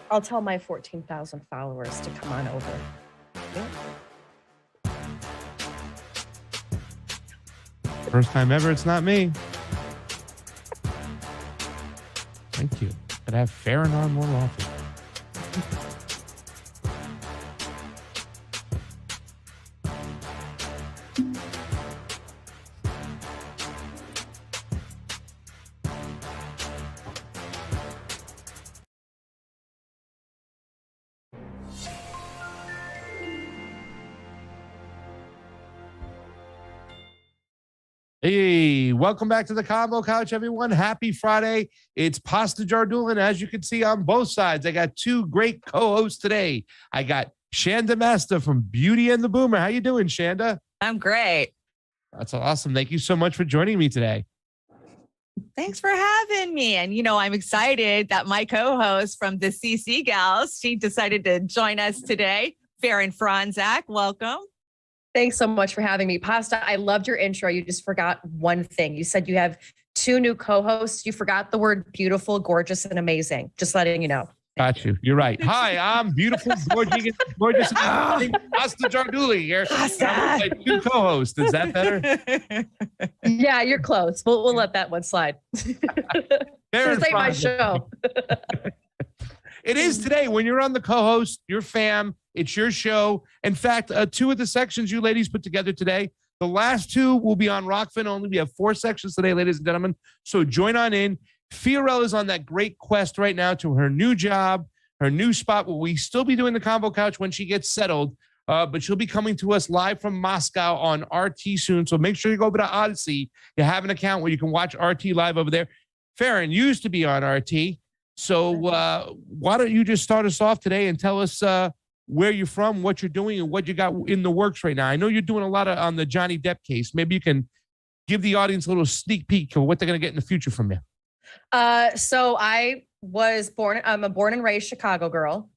I'll tell my 14,000 followers to come on over. Yeah. First time ever, it's not me. Thank you. But have Farron on more often. Hey, welcome back to the Combo Couch, everyone. Happy Friday. It's Pasta Jardulin. As you can see on both sides, I got two great co-hosts today. I got Shanda Masta from Beauty and the Boomer. How you doing, Shanda? I'm great. That's awesome. Thank you so much for joining me today. Thanks for having me. And, I'm excited that my co-host from the CC Gals, she decided to join us today. Farron Franzak, welcome. Thanks so much for having me. Pasta, I loved your intro. You just forgot one thing. You said you have 2 new co-hosts. You forgot the word beautiful, gorgeous, and amazing. Just letting you know. Got you. You're right. Hi, I'm beautiful, gorgeous, and Pasta Jarduli here. Pasta. 2 co-hosts. Is that better? Yeah, you're close. We'll let that one slide. This ain't my show. It is today. When you're on the co-host, your fam, it's your show. In fact, 2 of the sections you ladies put together today, the last 2 will be on Rockfin only. We have 4 sections today, ladies and gentlemen. So join on in. Fiorella is on that great quest right now to her new job, her new spot. Will we still be doing the Combo Couch when she gets settled? But she'll be coming to us live from Moscow on RT soon. So make sure you go over to Odyssey. You have an account where you can watch RT live over there. Farron used to be on RT. So why don't you just start us off today and tell us where you're from, what you're doing, and what you got in the works right now. I know you're doing a lot on the Johnny Depp case. Maybe you can give the audience a little sneak peek of what they're going to get in the future from you. So I'm a born and raised Chicago girl.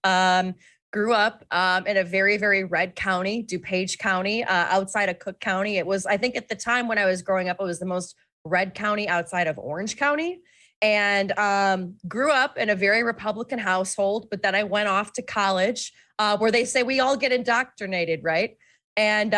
Grew up in a very, very red county, DuPage County, outside of Cook County. It was, I think at the time when I was growing up, it was the most red county outside of Orange County. And grew up in a very Republican household, but then I went off to college where they say we all get indoctrinated, right? And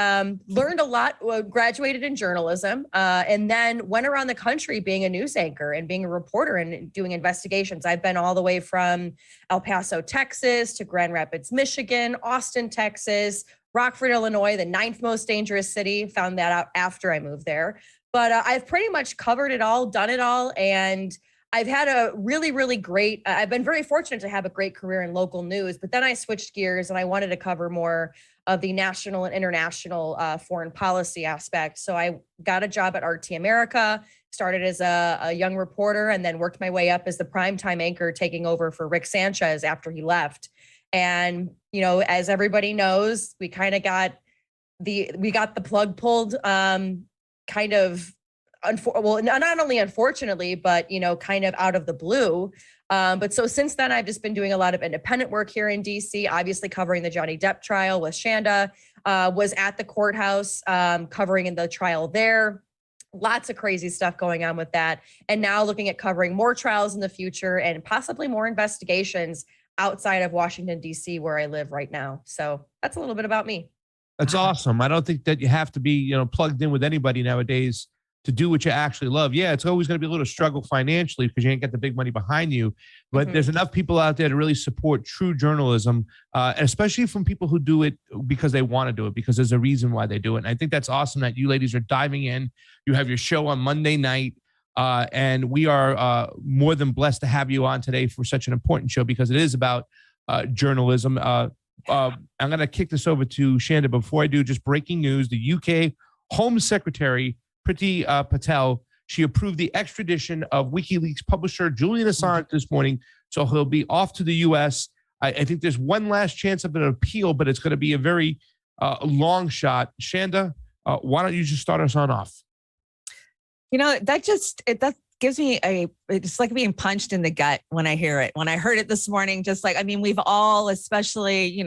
learned a lot, graduated in journalism, and then went around the country being a news anchor and being a reporter and doing investigations. I've been all the way from El Paso, Texas, to Grand Rapids, Michigan, Austin, Texas, Rockford, Illinois, the 9th most dangerous city. Found that out after I moved there. But I've pretty much covered it all, done it all, and I've had a really, really great, I've been very fortunate to have a great career in local news, but then I switched gears and I wanted to cover more of the national and international foreign policy aspect. So I got a job at RT America, started as a young reporter, and then worked my way up as the primetime anchor, taking over for Rick Sanchez after he left. And, as everybody knows, we kind of got the plug pulled kind of, not only unfortunately, but, kind of out of the blue. But so since then, I've just been doing a lot of independent work here in DC, obviously covering the Johnny Depp trial with Shanda, was at the courthouse covering in the trial there. Lots of crazy stuff going on with that. And now looking at covering more trials in the future and possibly more investigations outside of Washington, DC, where I live right now. So that's a little bit about me. That's awesome. I don't think that you have to be, plugged in with anybody nowadays to do what you actually love. Yeah, it's always going to be a little struggle financially because you ain't got the big money behind you. But there's enough people out there to really support true journalism, especially from people who do it because they want to do it, because there's a reason why they do it. And I think that's awesome that you ladies are diving in. You have your show on Monday night. And we are more than blessed to have you on today for such an important show because it is about journalism. I'm going to kick this over to Shanda. Before I do, just breaking news, the UK Home Secretary, Priti Patel, she approved the extradition of WikiLeaks publisher Julian Assange this morning. So he'll be off to the U.S. I think there's one last chance of an appeal, but it's going to be a very long shot. Shanda, why don't you just start us on off? That gives me it's like being punched in the gut when I hear it. When I heard it this morning, we've all, especially,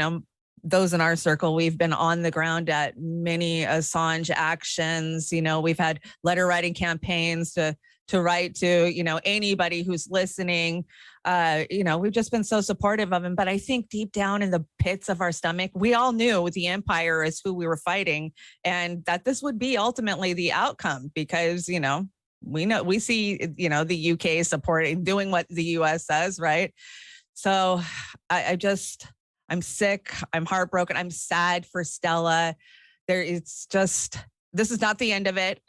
those in our circle, we've been on the ground at many Assange actions. We've had letter writing campaigns to write to, anybody who's listening. We've just been so supportive of him. But I think deep down in the pits of our stomach, we all knew the empire is who we were fighting and that this would be ultimately the outcome because, we see, the UK supporting, doing what the US says, right? So I'm sick. I'm heartbroken. I'm sad for Stella. This is not the end of it.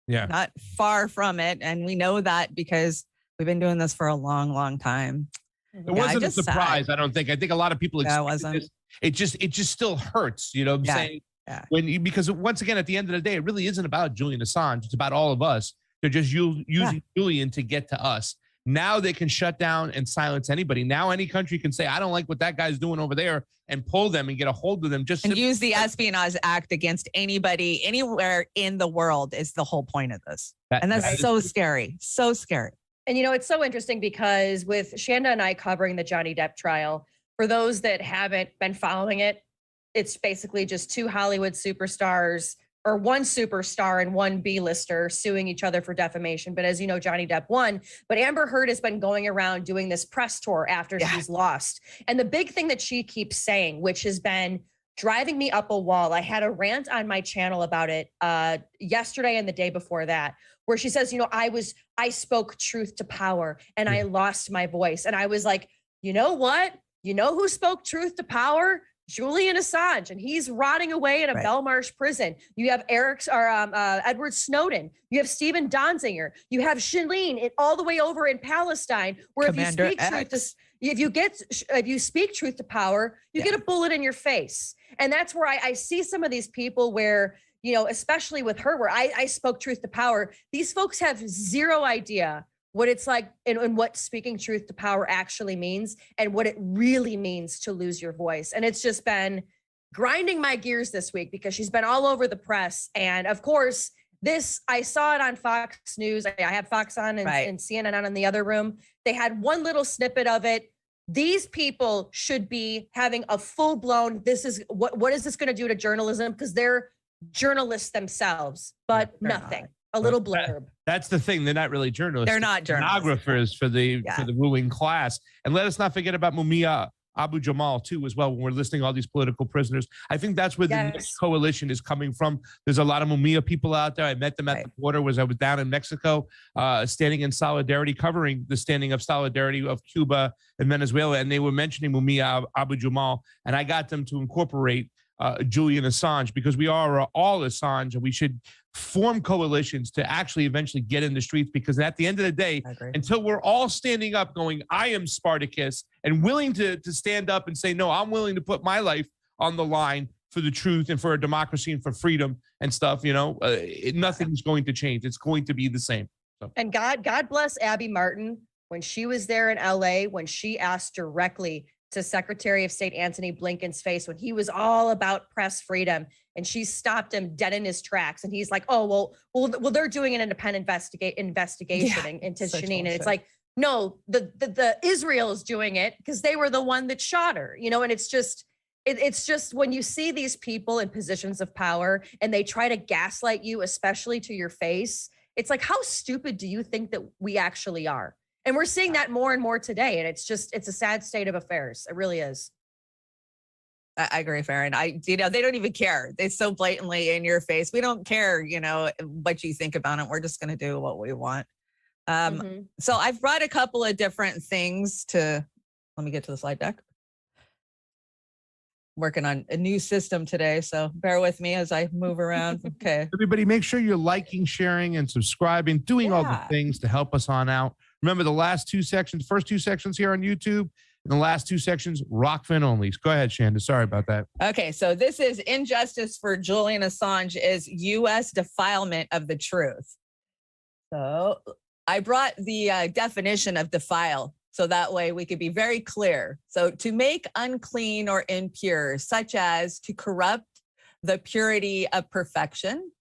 Not far from it. And we know that because we've been doing this for a long, long time. It wasn't a surprise, I don't think. I think a lot of people expected this. It just still hurts, you know what I'm saying? Yeah. Because once again, at the end of the day, it really isn't about Julian Assange. It's about all of us. They're just using Julian to get to us. Now they can shut down and silence anybody. Now any country can say, I don't like what that guy's doing over there, and pull them and get a hold of them. And use the Espionage Act against anybody, anywhere in the world is the whole point of this. And that's so scary. So scary. And, it's so interesting because with Shanda and I covering the Johnny Depp trial, for those that haven't been following it, it's basically just two Hollywood superstars, or one superstar and one B-lister, suing each other for defamation. But as you know, Johnny Depp won. But Amber Heard has been going around doing this press tour after she's lost. And the big thing that she keeps saying, which has been driving me up a wall, I had a rant on my channel about it yesterday and the day before that, where she says, I spoke truth to power and I lost my voice. And I was like, you know what? You know who spoke truth to power? Julian Assange, and he's rotting away in a Belmarsh prison. You have Edward Snowden. You have Stephen Donziger. You have Shalene all the way over in Palestine, where Commander if you speak truth to power, you get a bullet in your face. And that's where I see some of these people where, especially with her, where I spoke truth to power. These folks have zero idea what it's like and what speaking truth to power actually means and what it really means to lose your voice. And it's just been grinding my gears this week because she's been all over the press. And of course, I saw it on Fox News. I have Fox on and CNN on in the other room. They had one little snippet of it. These people should be having a full blown, what is this going to do to journalism? Because they're journalists themselves, but nothing. A little blurb. That's the thing. They're not really journalists. They're not journalists. Stenographers for the ruling class. And let us not forget about Mumia Abu Jamal too, as well. When we're listing all these political prisoners, I think that's where the next coalition is coming from. There's a lot of Mumia people out there. I met them at the border. I was down in Mexico, standing in solidarity, covering the standing of solidarity of Cuba and Venezuela, and they were mentioning Mumia Abu Jamal, and I got them to incorporate Julian Assange, because we are all Assange, and we should form coalitions to actually eventually get in the streets, because at the end of the day, until we're all standing up going, I am Spartacus, and willing to stand up and say, no, I'm willing to put my life on the line for the truth and for a democracy and for freedom and stuff, nothing's going to change. It's going to be the same. So. And God bless Abby Martin when she was there in LA, when she asked directly to Secretary of State Antony Blinken's face when he was all about press freedom, and she stopped him dead in his tracks. And he's like, oh, well, they're doing an independent investigation into Shanine. And it's like, no, the Israel is doing it because they were the one that shot her, and it's just when you see these people in positions of power and they try to gaslight you, especially to your face, it's like, how stupid do you think that we actually are? And we're seeing that more and more today. And it's a sad state of affairs. It really is. I agree, Farron. They don't even care. They so blatantly in your face. We don't care, what you think about it. We're just going to do what we want. So I've brought a couple of different things let me get to the slide deck. Working on a new system today, so bear with me as I move around. Okay. Everybody, make sure you're liking, sharing, and subscribing, doing all the things to help us on out. Remember the first two sections here on YouTube, and the last two sections, Rockfin only. Go ahead, Shanda. Sorry about that. Okay, so this is Injustice for Julian Assange is U.S. defilement of the truth. So I brought the definition of defile, so that way we could be very clear. So to make unclean or impure, such as to corrupt the purity of perfection,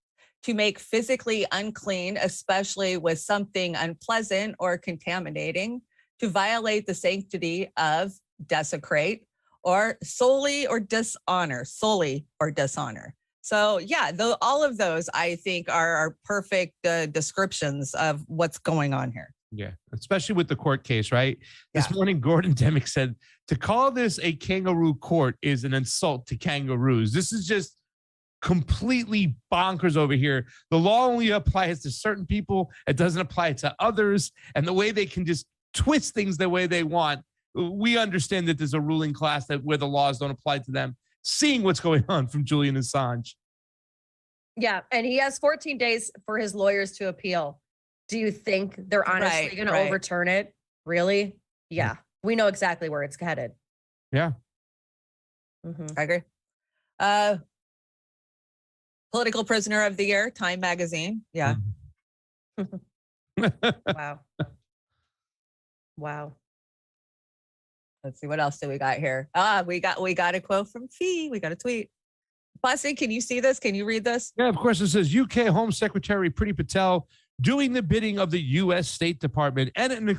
to make physically unclean, especially with something unpleasant or contaminating, to violate the sanctity of, desecrate, or solely or dishonor. So yeah, all of those I think are perfect descriptions of what's going on here. Yeah, especially with the court case, right? This morning, Gordon Demick said to call this a kangaroo court is an insult to kangaroos. This is just completely bonkers over here. The law only applies to certain people. It doesn't apply to others. And the way they can just twist things the way they want. We understand that there's a ruling class where the laws don't apply to them. Seeing what's going on from Julian Assange. Yeah, and he has 14 days for his lawyers to appeal. Do you think they're honestly going to overturn it? Really? Yeah, we know exactly where it's headed. Yeah. I agree. Political Prisoner of the Year, Time Magazine. Yeah. Wow. Wow. Let's see what else do we got here. We got a quote from Fee. We got a tweet. Bussy, can you see this? Can you read this? Yeah, of course. It says UK Home Secretary Priti Patel doing the bidding of the U.S. State Department and an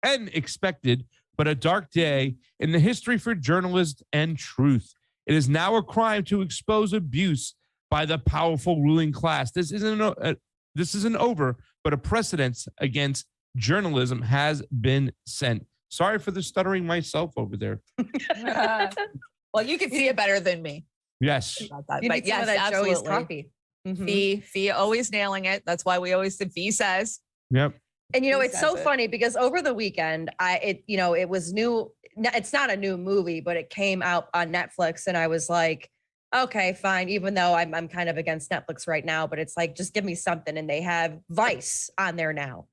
unexpected but a dark day in the history for journalists and truth. It is now a crime to expose abuse by the powerful ruling class. This isn't over, but a precedent against journalism has been sent. Sorry for the stuttering myself over there. Well, you can see it better than me. Yes. You But need some yes, of that Joey's absolutely. coffee. Mhm. Fee always nailing it. That's why we always say Fee says. Yep. And Who it's says so it? funny because over the weekend, it was new. It's not a new movie, but it came out on Netflix, and I was like, okay, fine. Even though I'm kind of against Netflix right now, but it's like, just give me something. And they have Vice on there now.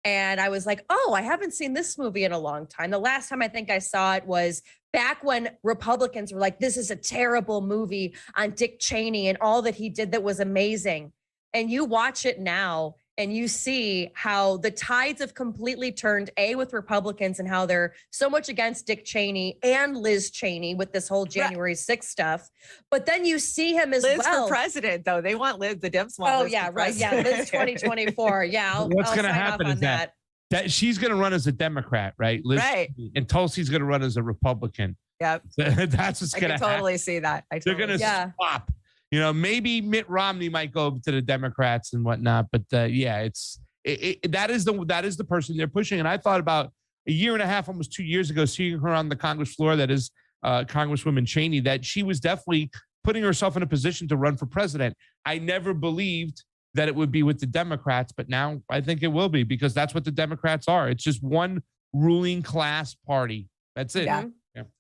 And I was like, oh, I haven't seen this movie in a long time. The last time I think I saw it was back when Republicans were like, this is a terrible movie on Dick Cheney and all that he did that was amazing. And you watch it now and you see how the tides have completely turned, with Republicans and how they're so much against Dick Cheney and Liz Cheney with this whole January 6th stuff. But then you see him as Liz well. for president, though. They want Liz, the Dems want Liz for Right. Yeah, president. Liz 2024. Yeah. What's I'll going to sign off happen on is that she's going to run as a Democrat, right? Liz, Right. And Tulsi's going to run as a Republican. Yep. That's what's I going can to happen. totally see that. They're going to Yeah. swap. Maybe Mitt Romney might go over to the Democrats and whatnot. But that is the person they're pushing. And I thought about a year and a half, almost 2 years ago, seeing her on the Congress floor, that is Congresswoman Cheney, that she was definitely putting herself in a position to run for president. I never believed that it would be with the Democrats, but now I think it will be, because that's what the Democrats are. It's just one ruling class party. That's it. Yeah.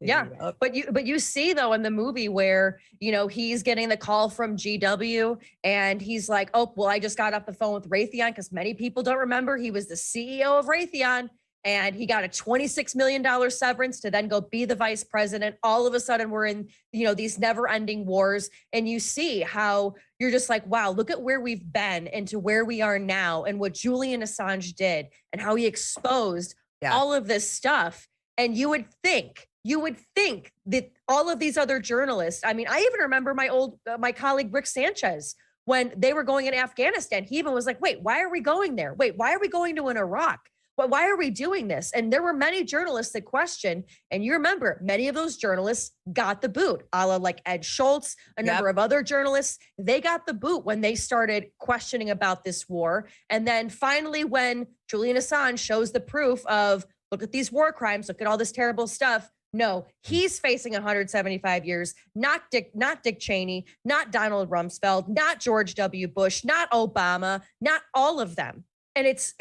Yeah. But you see though in the movie where, he's getting the call from GW and he's like, oh, well, I just got off the phone with Raytheon, because many people don't remember he was the CEO of Raytheon, and he got a $26 million severance to then go be the vice president. All of a sudden we're in, these never ending wars. And you see how you're just like, wow, look at where we've been and to where we are now, and what Julian Assange did and how he exposed all of this stuff. And you would think that all of these other journalists, I even remember my colleague, Rick Sanchez, when they were going in Afghanistan, he even was like, wait, why are we going there? Wait, why are we going to an Iraq? Why are we doing this? And there were many journalists that questioned, and you remember many of those journalists got the boot, a la like Ed Schultz, a number of other journalists, they got the boot when they started questioning about this war. And then finally, when Julian Assange shows the proof of, look at these war crimes, look at all this terrible stuff. No, he's facing 175 years, not Dick Cheney, not Donald Rumsfeld, not George W. Bush, not Obama, not all of them. And it's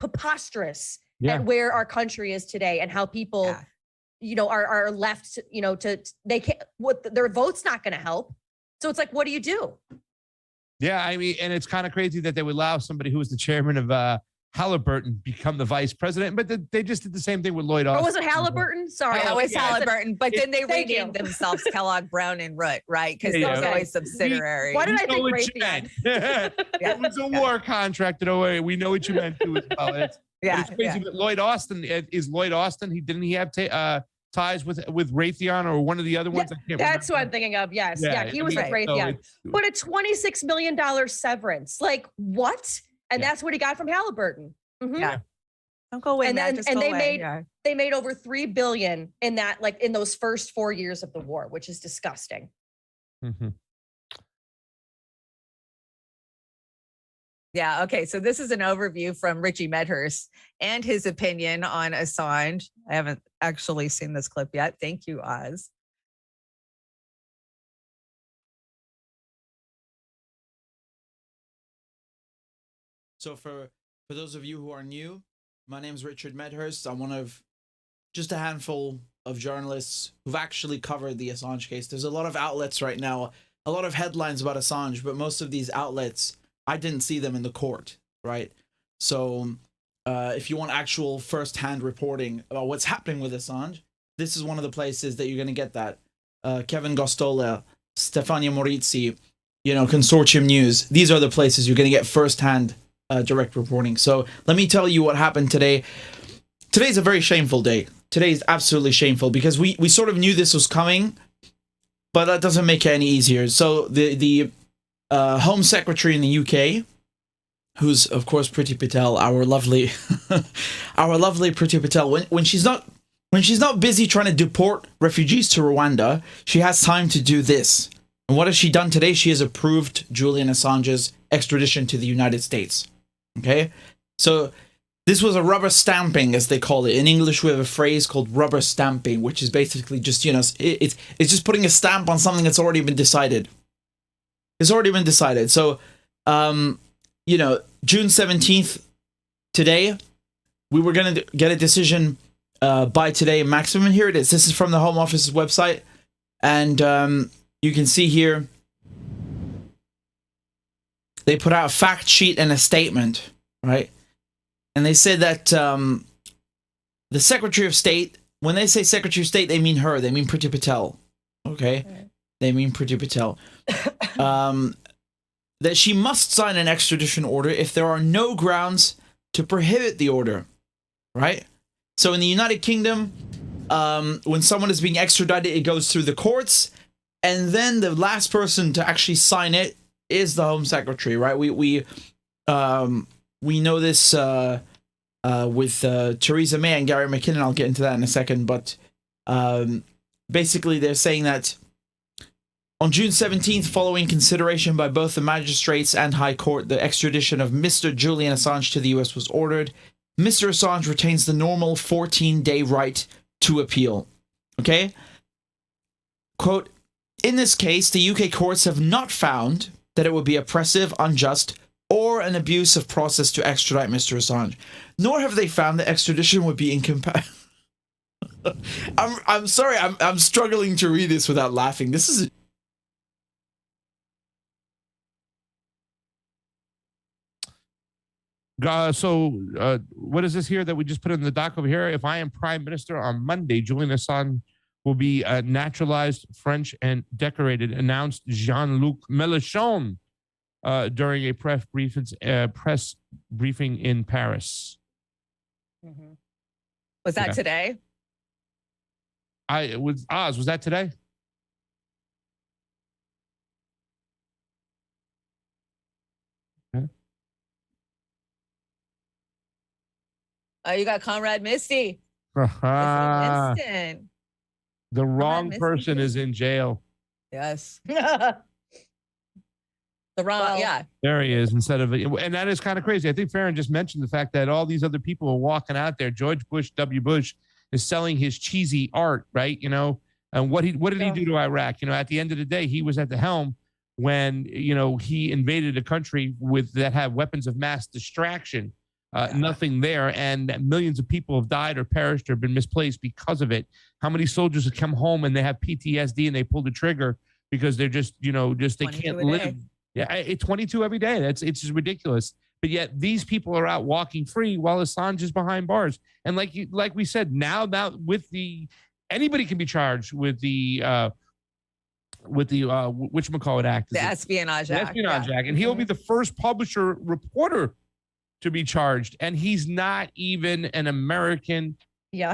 preposterous at where our country is today and how people, are left, they can't, their vote's not going to help. So it's like, what do you do? Yeah, and it's kind of crazy that they would allow somebody who was the chairman of Halliburton become the vice president, but they just did the same thing with Lloyd Austin. Or was it Halliburton? Sorry. It was Halliburton, but then they Thank renamed you. themselves Kellogg, Brown, and Root, right? Because there was always subsidiary. Why did I We know think what you Raytheon? meant. It was a war contract. Don't worry. We know what you meant too as well. It's crazy. But Lloyd Austin, didn't he have ties with Raytheon or one of the other ones? I can't That's remember. what I'm thinking of. Yes. Yeah. He was with Raytheon. But a $26 million severance. Like what? And that's what he got from Halliburton. Mm-hmm. Yeah. Don't go away. And then, Just and go they away. made over $3 billion in that, like in those first 4 years of the war, which is disgusting. Mm-hmm. Yeah. Okay. So this is an overview from Richie Medhurst and his opinion on Assange. I haven't actually seen this clip yet. Thank you, Oz. So for those of you who are new, my name is Richard Medhurst. I'm one of just a handful of journalists who've actually covered the Assange case. There's a lot of outlets right now, a lot of headlines about Assange, but most of these outlets, I didn't see them in the court, right? So if you want actual first-hand reporting about what's happening with Assange, this is one of the places that you're going to get that. Kevin Gostola, Stefania Morizzi, Consortium News. These are the places you're going to get first-hand direct reporting. So let me tell you what happened today. today's a very shameful day. Today is absolutely shameful because we sort of knew this was coming, but that doesn't make it any easier. So the Home Secretary in the UK, who's of course Priti Patel, our lovely our lovely Priti Patel, when she's not busy trying to deport refugees to Rwanda, she has time to do this. And what has she done today? She has approved Julian Assange's extradition to the United States. Okay, so this was a rubber stamping, as they call it. In English, we have a phrase called rubber stamping, which is basically just, you know, it's just putting a stamp on something that's already been decided. It's already been decided. So, you know, June 17th, today, we were going to get a decision by today maximum. And here it is. This is from the Home Office's website. And you can see here, they put out a fact sheet and a statement, right? And they said that the Secretary of State, when they say Secretary of State, they mean her. They mean Priti Patel. Okay? They mean Priti Patel. That she must sign an extradition order if there are no grounds to prohibit the order. Right? So in the United Kingdom, when someone is being extradited, it goes through the courts. And then the last person to actually sign it is the Home Secretary, right? We know this with Theresa May and Gary McKinnon. I'll get into that in a second. But basically, they're saying that on June 17th, following consideration by both the magistrates and High Court, the extradition of Mr. Julian Assange to the US was ordered. Mr. Assange retains the normal 14-day right to appeal. Okay? Quote, in this case, the UK courts have not found that it would be oppressive, unjust, or an abuse of process to extradite Mr. Assange, nor have they found that extradition would be incompatible. I'm sorry, I'm struggling to read this without laughing. This is what is this here that we just put in the doc over here? If I am Prime Minister on Monday, Julian Assange will be naturalized French and decorated, announced Jean-Luc Mélenchon during a press briefing in Paris. Mm-hmm. Was that today? Was that today? Okay. Oh, you got Conrad Misty. Instant. The wrong person is in jail. Yes. The wrong, yeah. There he is instead of, and that is kind of crazy. I think Farron just mentioned the fact that all these other people are walking out there. George Bush, W. Bush is selling his cheesy art, right? You know, and what did he do to Iraq? You know, at the end of the day, he was at the helm when, you know, he invaded a country that had weapons of mass distraction. Nothing there, and millions of people have died or perished or been misplaced because of it. How many soldiers have come home and they have PTSD and they pull the trigger because they're just, you know, they can't live. Yeah, it's 22 every day. It's just ridiculous. But yet these people are out walking free while Assange is behind bars. And like we said, now with anybody can be charged with the whatchamacallit act, the Espionage Act. Act, and he'll be the first publisher reporter to be charged, and he's not even an American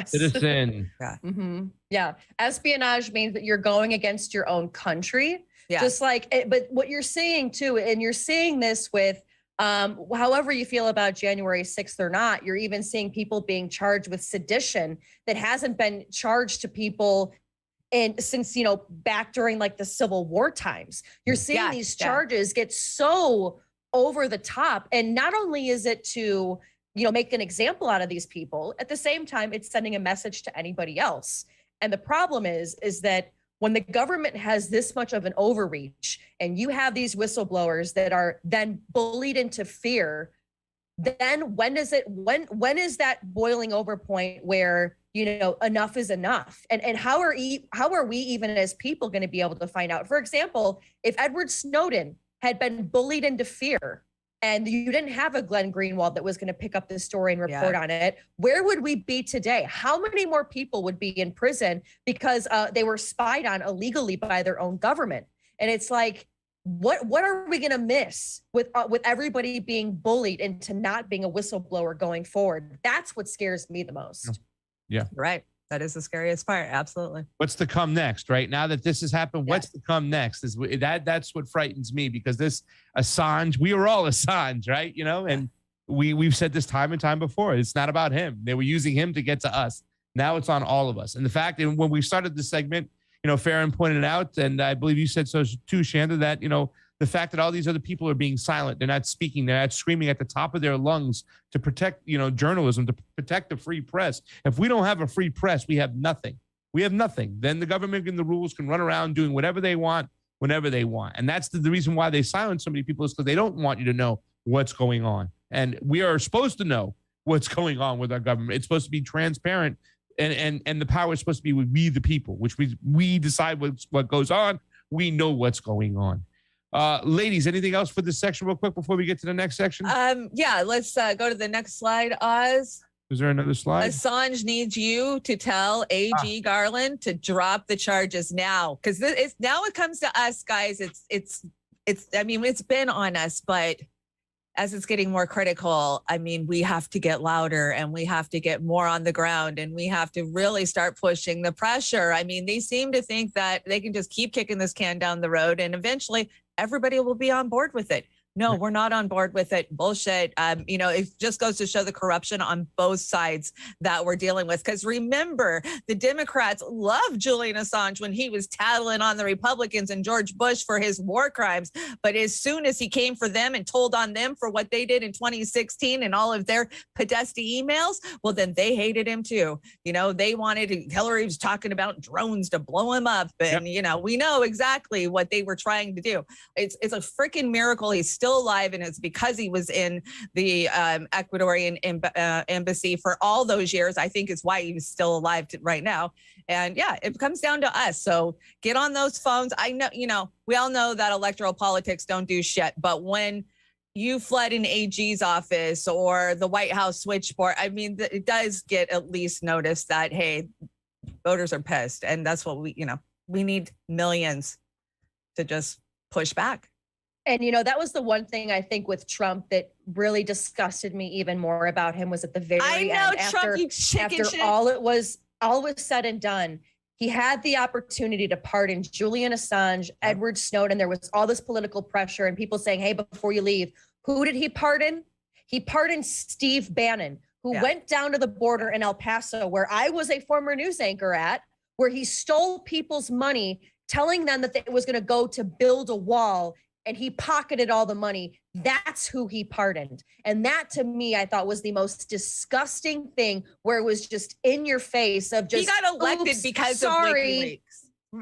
citizen. Yeah. Mm-hmm. Yeah. Espionage means that you're going against your own country. Yeah. Just like, but what you're seeing too, and you're seeing this with, however you feel about January 6th or not, you're even seeing people being charged with sedition that hasn't been charged to people since, you know, back during like the Civil War times. You're seeing these charges get so over the top. And not only is it to, you know, make an example out of these people, at the same time, it's sending a message to anybody else. And the problem is that when the government has this much of an overreach and you have these whistleblowers that are then bullied into fear, then when is that boiling over point where, you know, enough is enough? And how are we even as people going to be able to find out? For example, if Edward Snowden had been bullied into fear and you didn't have a Glenn Greenwald that was going to pick up the story and report on it, where would we be today? How many more people would be in prison because they were spied on illegally by their own government? And it's like, what are we going to miss with everybody being bullied into not being a whistleblower going forward? That's what scares me the most. Yeah. Right. That is the scariest part. Absolutely. What's to come next, right? Now that this has happened, what's to come next? That's what frightens me, because this Assange, we were all Assange, right? You know, and we've said this time and time before. It's not about him. They were using him to get to us. Now it's on all of us. And the fact that when we started the segment, you know, Farron pointed out, and I believe you said so too, Shanda, that, you know, the fact that all these other people are being silent, they're not speaking, they're not screaming at the top of their lungs to protect, you know, journalism, to protect the free press. If we don't have a free press, we have nothing. We have nothing. Then the government and the rules can run around doing whatever they want, whenever they want. And that's the reason why they silence so many people, is because they don't want you to know what's going on. And we are supposed to know what's going on with our government. It's supposed to be transparent. And the power is supposed to be with we the people, which we decide what goes on. We know what's going on. Ladies, anything else for this section real quick before we get to the next section? Yeah, let's go to the next slide, Oz. Is there another slide? Assange needs you to tell AG Garland to drop the charges now, because now it comes to us, guys. It's I mean, it's been on us, but as it's getting more critical, I mean, we have to get louder and we have to get more on the ground, and we have to really start pushing the pressure. I mean, they seem to think that they can just keep kicking this can down the road and eventually everybody will be on board with it. No, we're not on board with it. Bullshit. You know, it just goes to show the corruption on both sides that we're dealing with. Because remember, the Democrats loved Julian Assange when he was tattling on the Republicans and George Bush for his war crimes. But as soon as he came for them and told on them for what they did in 2016 and all of their Podesta emails, well, then they hated him too. You know, they wanted, Hillary was talking about drones to blow him up. And, you know, we know exactly what they were trying to do. It's a freaking miracle he's still alive, and it's because he was in the Ecuadorian embassy for all those years. I think is why he's still alive right now. And yeah, it comes down to us. So get on those phones. I know, you know, we all know that electoral politics don't do shit, but when you flood an AG's office or the White House switchboard, I mean, it does get at least noticed that, hey, voters are pissed. And that's what we need millions to just push back. And, you know, that was the one thing I think with Trump that really disgusted me even more about him, was at the very end, Trump, you chicken after shit. all was said and done, he had the opportunity to pardon Julian Assange, Edward Snowden. There was all this political pressure and people saying, hey, before you leave, who did he pardon? He pardoned Steve Bannon, who went down to the border in El Paso, where I was a former news anchor at, where he stole people's money, telling them that it was going to go to build a wall, and he pocketed all the money. That's who he pardoned. And that, to me, I thought was the most disgusting thing, where it was just in your face of just, he got elected because of WikiLeaks.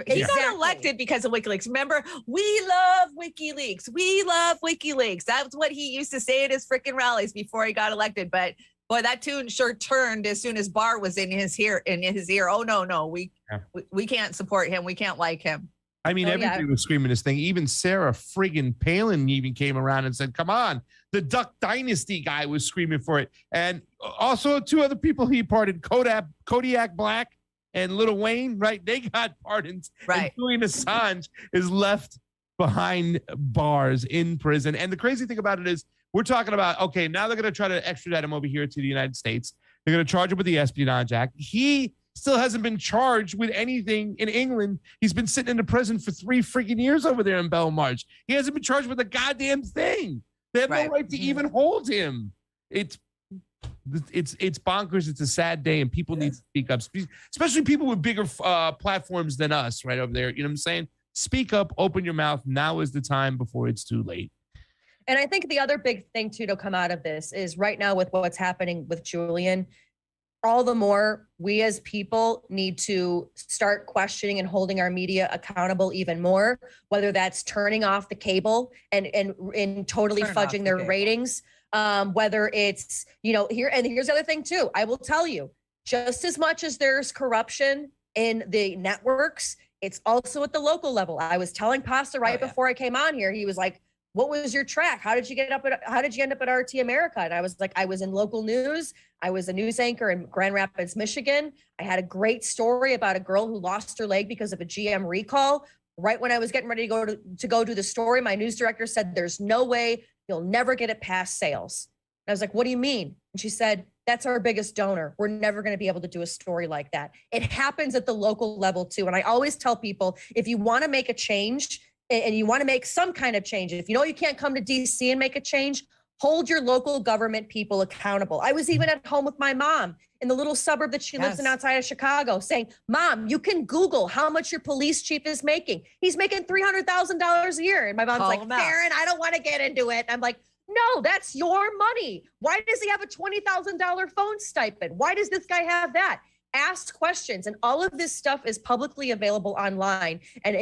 He got elected because of WikiLeaks. Remember, we love WikiLeaks. We love WikiLeaks. That's what he used to say at his freaking rallies before he got elected. But boy, that tune sure turned as soon as Barr was in his ear. Oh no, we can't support him. We can't like him. I mean, everybody was screaming this thing. Even Sarah friggin' Palin even came around and said, come on. The Duck Dynasty guy was screaming for it. And also two other people he pardoned, Kodiak Black and Lil Wayne, right? They got pardons. Right. And Julian Assange is left behind bars in prison. And the crazy thing about it is, we're talking about, okay, now they're going to try to extradite him over here to the United States. They're going to charge him with the Espionage Act. He still hasn't been charged with anything in England. He's been sitting in the prison for 3 freaking years over there in Belmarsh. He hasn't been charged with a goddamn thing. They have no right to even hold him. It's bonkers. It's a sad day, and people need to speak up, especially people with bigger platforms than us right over there. You know what I'm saying? Speak up, open your mouth. Now is the time before it's too late. And I think the other big thing too to come out of this is right now with what's happening with Julian, all the more we as people need to start questioning and holding our media accountable even more, whether that's turning off the cable and totally fudging their ratings, whether it's, here's the other thing too. I will tell you, just as much as there's corruption in the networks, it's also at the local level. I was telling Pasta before I came on here, he was like, what was your track? How did you end up at RT America? And I was like, I was in local news. I was a news anchor in Grand Rapids, Michigan. I had a great story about a girl who lost her leg because of a GM recall. right when I was getting ready to go do the story, my news director said, there's no way you'll never get it past sales. And I was like, what do you mean? And she said, that's our biggest donor. We're never going to be able to do a story like that. It happens at the local level too. And I always tell people, if you want to make a change and you want to make some kind of change, if you know you can't come to DC and make a change, hold your local government people accountable. I was even at home with my mom in the little suburb that she lives in outside of Chicago saying, Mom, you can Google how much your police chief is making. He's making $300,000 a year. And my mom's like, Karen, I don't want to get into it. I'm like, no, that's your money. Why does he have a $20,000 phone stipend? Why does this guy have that? Ask questions, and all of this stuff is publicly available online. And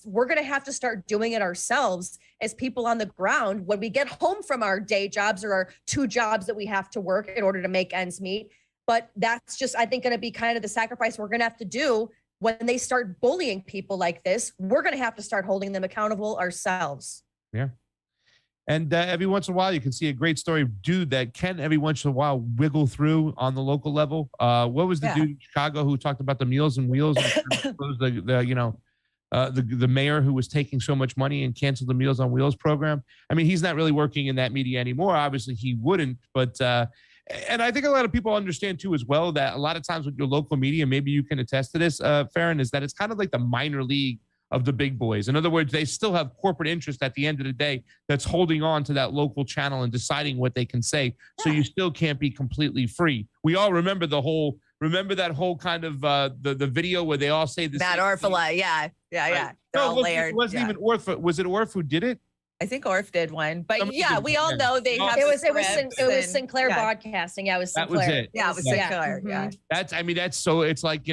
we're going to have to start doing it ourselves as people on the ground when we get home from our day jobs or our 2 jobs that we have to work in order to make ends meet. But that's just, I think, going to be kind of the sacrifice we're going to have to do when they start bullying people like this. We're going to have to start holding them accountable ourselves. Yeah. And every once in a while, you can see a great story dude that can every once in a while wiggle through on the local level. What was the dude in Chicago who talked about the Meals on Wheels? The mayor who was taking so much money and canceled the Meals on Wheels program. I mean, he's not really working in that media anymore. Obviously, he wouldn't. But and I think a lot of people understand too as well that a lot of times with your local media, maybe you can attest to this, Farron, is that it's kind of like the minor league of the big boys. In other words, they still have corporate interest at the end of the day that's holding on to that local channel and deciding what they can say. So you still can't be completely free. We all remember that whole kind of the video where they all say this. Matt Orfalea, yeah. No, it wasn't even Orf. Was it Orf who did it? I think Orf did one, but we all know they have. It was Sinclair Broadcasting. Yeah, it was Sinclair. That was it. Yeah, it was Sinclair. Yeah. That's so. It's like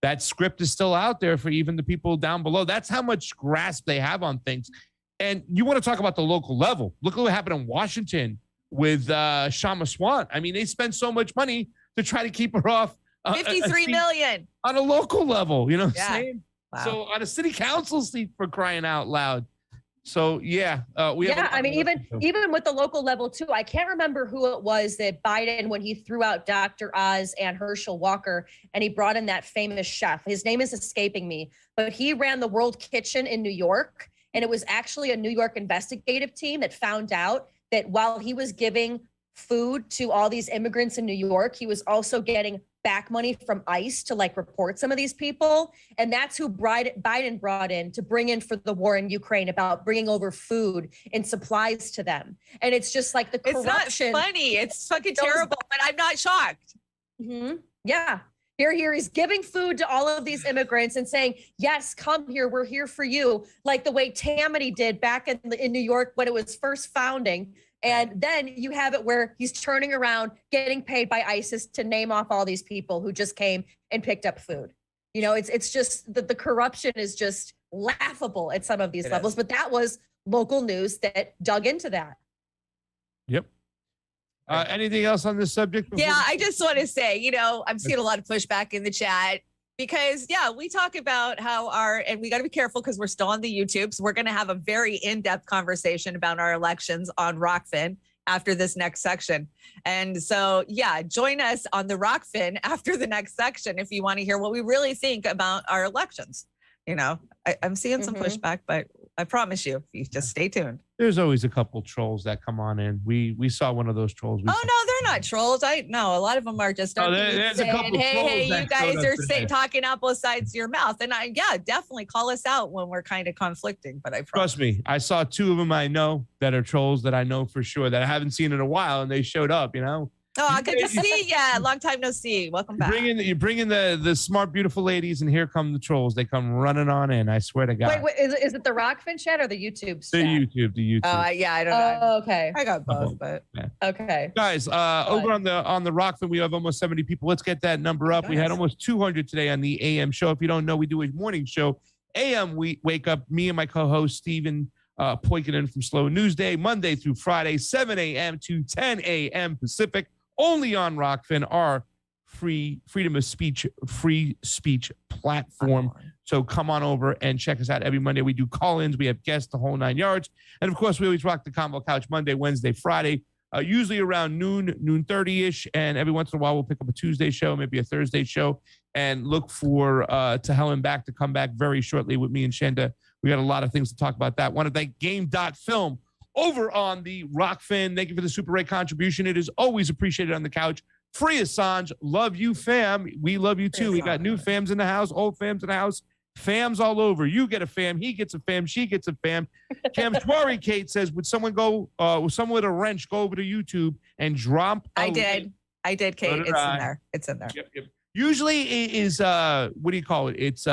that script is still out there for even the people down below. That's how much grasp they have on things. And you want to talk about the local level. Look at what happened in Washington with Shama Swan. I mean, they spent so much money to try to keep her off. 53 million on a local level, you know what I'm saying? Wow. So on a city council seat, for crying out loud. So I mean, even with the local level too, I can't remember who it was that Biden, when he threw out Dr. Oz and Herschel Walker, and he brought in that famous chef. His name is escaping me, but he ran the World Kitchen in New York. And it was actually a New York investigative team that found out that while he was giving food to all these immigrants in New York, he was also getting back money from ICE to report some of these people. And that's who Biden brought in to bring in for the war in Ukraine about bringing over food and supplies to them. And it's just like the corruption. It's not funny. It's fucking terrible, but I'm not shocked. Mm-hmm. Yeah. Here he's giving food to all of these immigrants and saying, yes, come here. We're here for you. Like the way Tammany did back in New York when it was first founding. And then you have it where he's turning around, getting paid by ISIS to name off all these people who just came and picked up food. You know, it's just that the corruption is just laughable at some of these levels. But that was local news that dug into that. Yep. Anything else on this subject? Yeah, I just want to say, I'm seeing a lot of pushback in the chat. Because, we talk about how and we got to be careful because we're still on the YouTube. So we're going to have a very in-depth conversation about our elections on Rockfin after this next section. And so, join us on the Rockfin after the next section if you want to hear what we really think about our elections. I'm seeing some pushback, but I promise you, if you just stay tuned. There's always a couple trolls that come on in. We saw one of those trolls. No, they're not trolls. A lot of them are just there's saying, a couple hey, you guys are talking out both sides of your mouth. And definitely call us out when we're kind of conflicting. But I trust me, I saw 2 of them I know that are trolls that I know for sure that I haven't seen in a while, and they showed up. Oh, good to see you. Long time no see. Welcome back. You bring in the smart, beautiful ladies, and here come the trolls. They come running on in. I swear to God. Wait, is it the Rockfin chat or the YouTube chat? The YouTube. Oh, I don't know. Oh, okay. I got both, but okay. Guys, over on the Rockfin, we have almost 70 people. Let's get that number up. We had almost 200 today on the AM show. If you don't know, we do a morning show. AM, we wake up, me and my co-host, Steven Poikinen from Slow News Day, Monday through Friday, 7 a.m. to 10 a.m. Pacific. Only on Rockfin, our freedom of speech, free speech platform. So come on over and check us out every Monday. We do call-ins. We have guests, the whole 9 yards. And of course, we always rock the Combo Couch Monday, Wednesday, Friday, usually around noon 30-ish. And every once in a while, we'll pick up a Tuesday show, maybe a Thursday show. and look for To Hell and Back to come back very shortly with me and Shanda. We got a lot of things to talk about that. Want to thank Game.Film over on the Rock Fan. Thank you for the Super Ray contribution. It is always appreciated on the couch. Free Assange. Love you, fam. We love you too. We got new fams in the house, old fams in the house, fams all over. You get a fam, he gets a fam, she gets a fam. Camtuari Kate says, would someone with a wrench go over to YouTube and drop? I did, Kate. It's in there. It's in there. Yep. Usually it is what do you call it? It's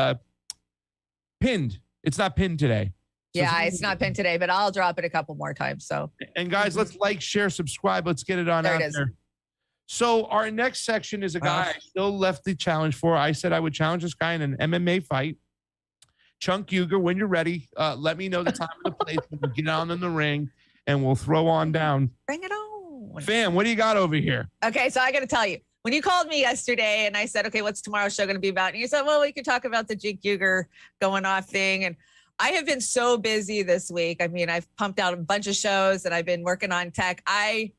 pinned. It's not pinned today. So yeah, it's not pinned today, but I'll drop it a couple more times. So, and guys, let's like, share, subscribe. Let's get it on out there. So our next section is a guy I still left the challenge for. I said I would challenge this guy in an MMA fight. Chunk Uger, when you're ready, let me know the time and the place. We'll get on in the ring and we'll throw on down. Bring it on. Fam, what do you got over here? Okay, so I got to tell you, when you called me yesterday and I said, okay, what's tomorrow's show going to be about? And you said, well, we could talk about the Chunk Uger going off thing. And I have been so busy this week. I mean, I've pumped out a bunch of shows and I've been working on tech. I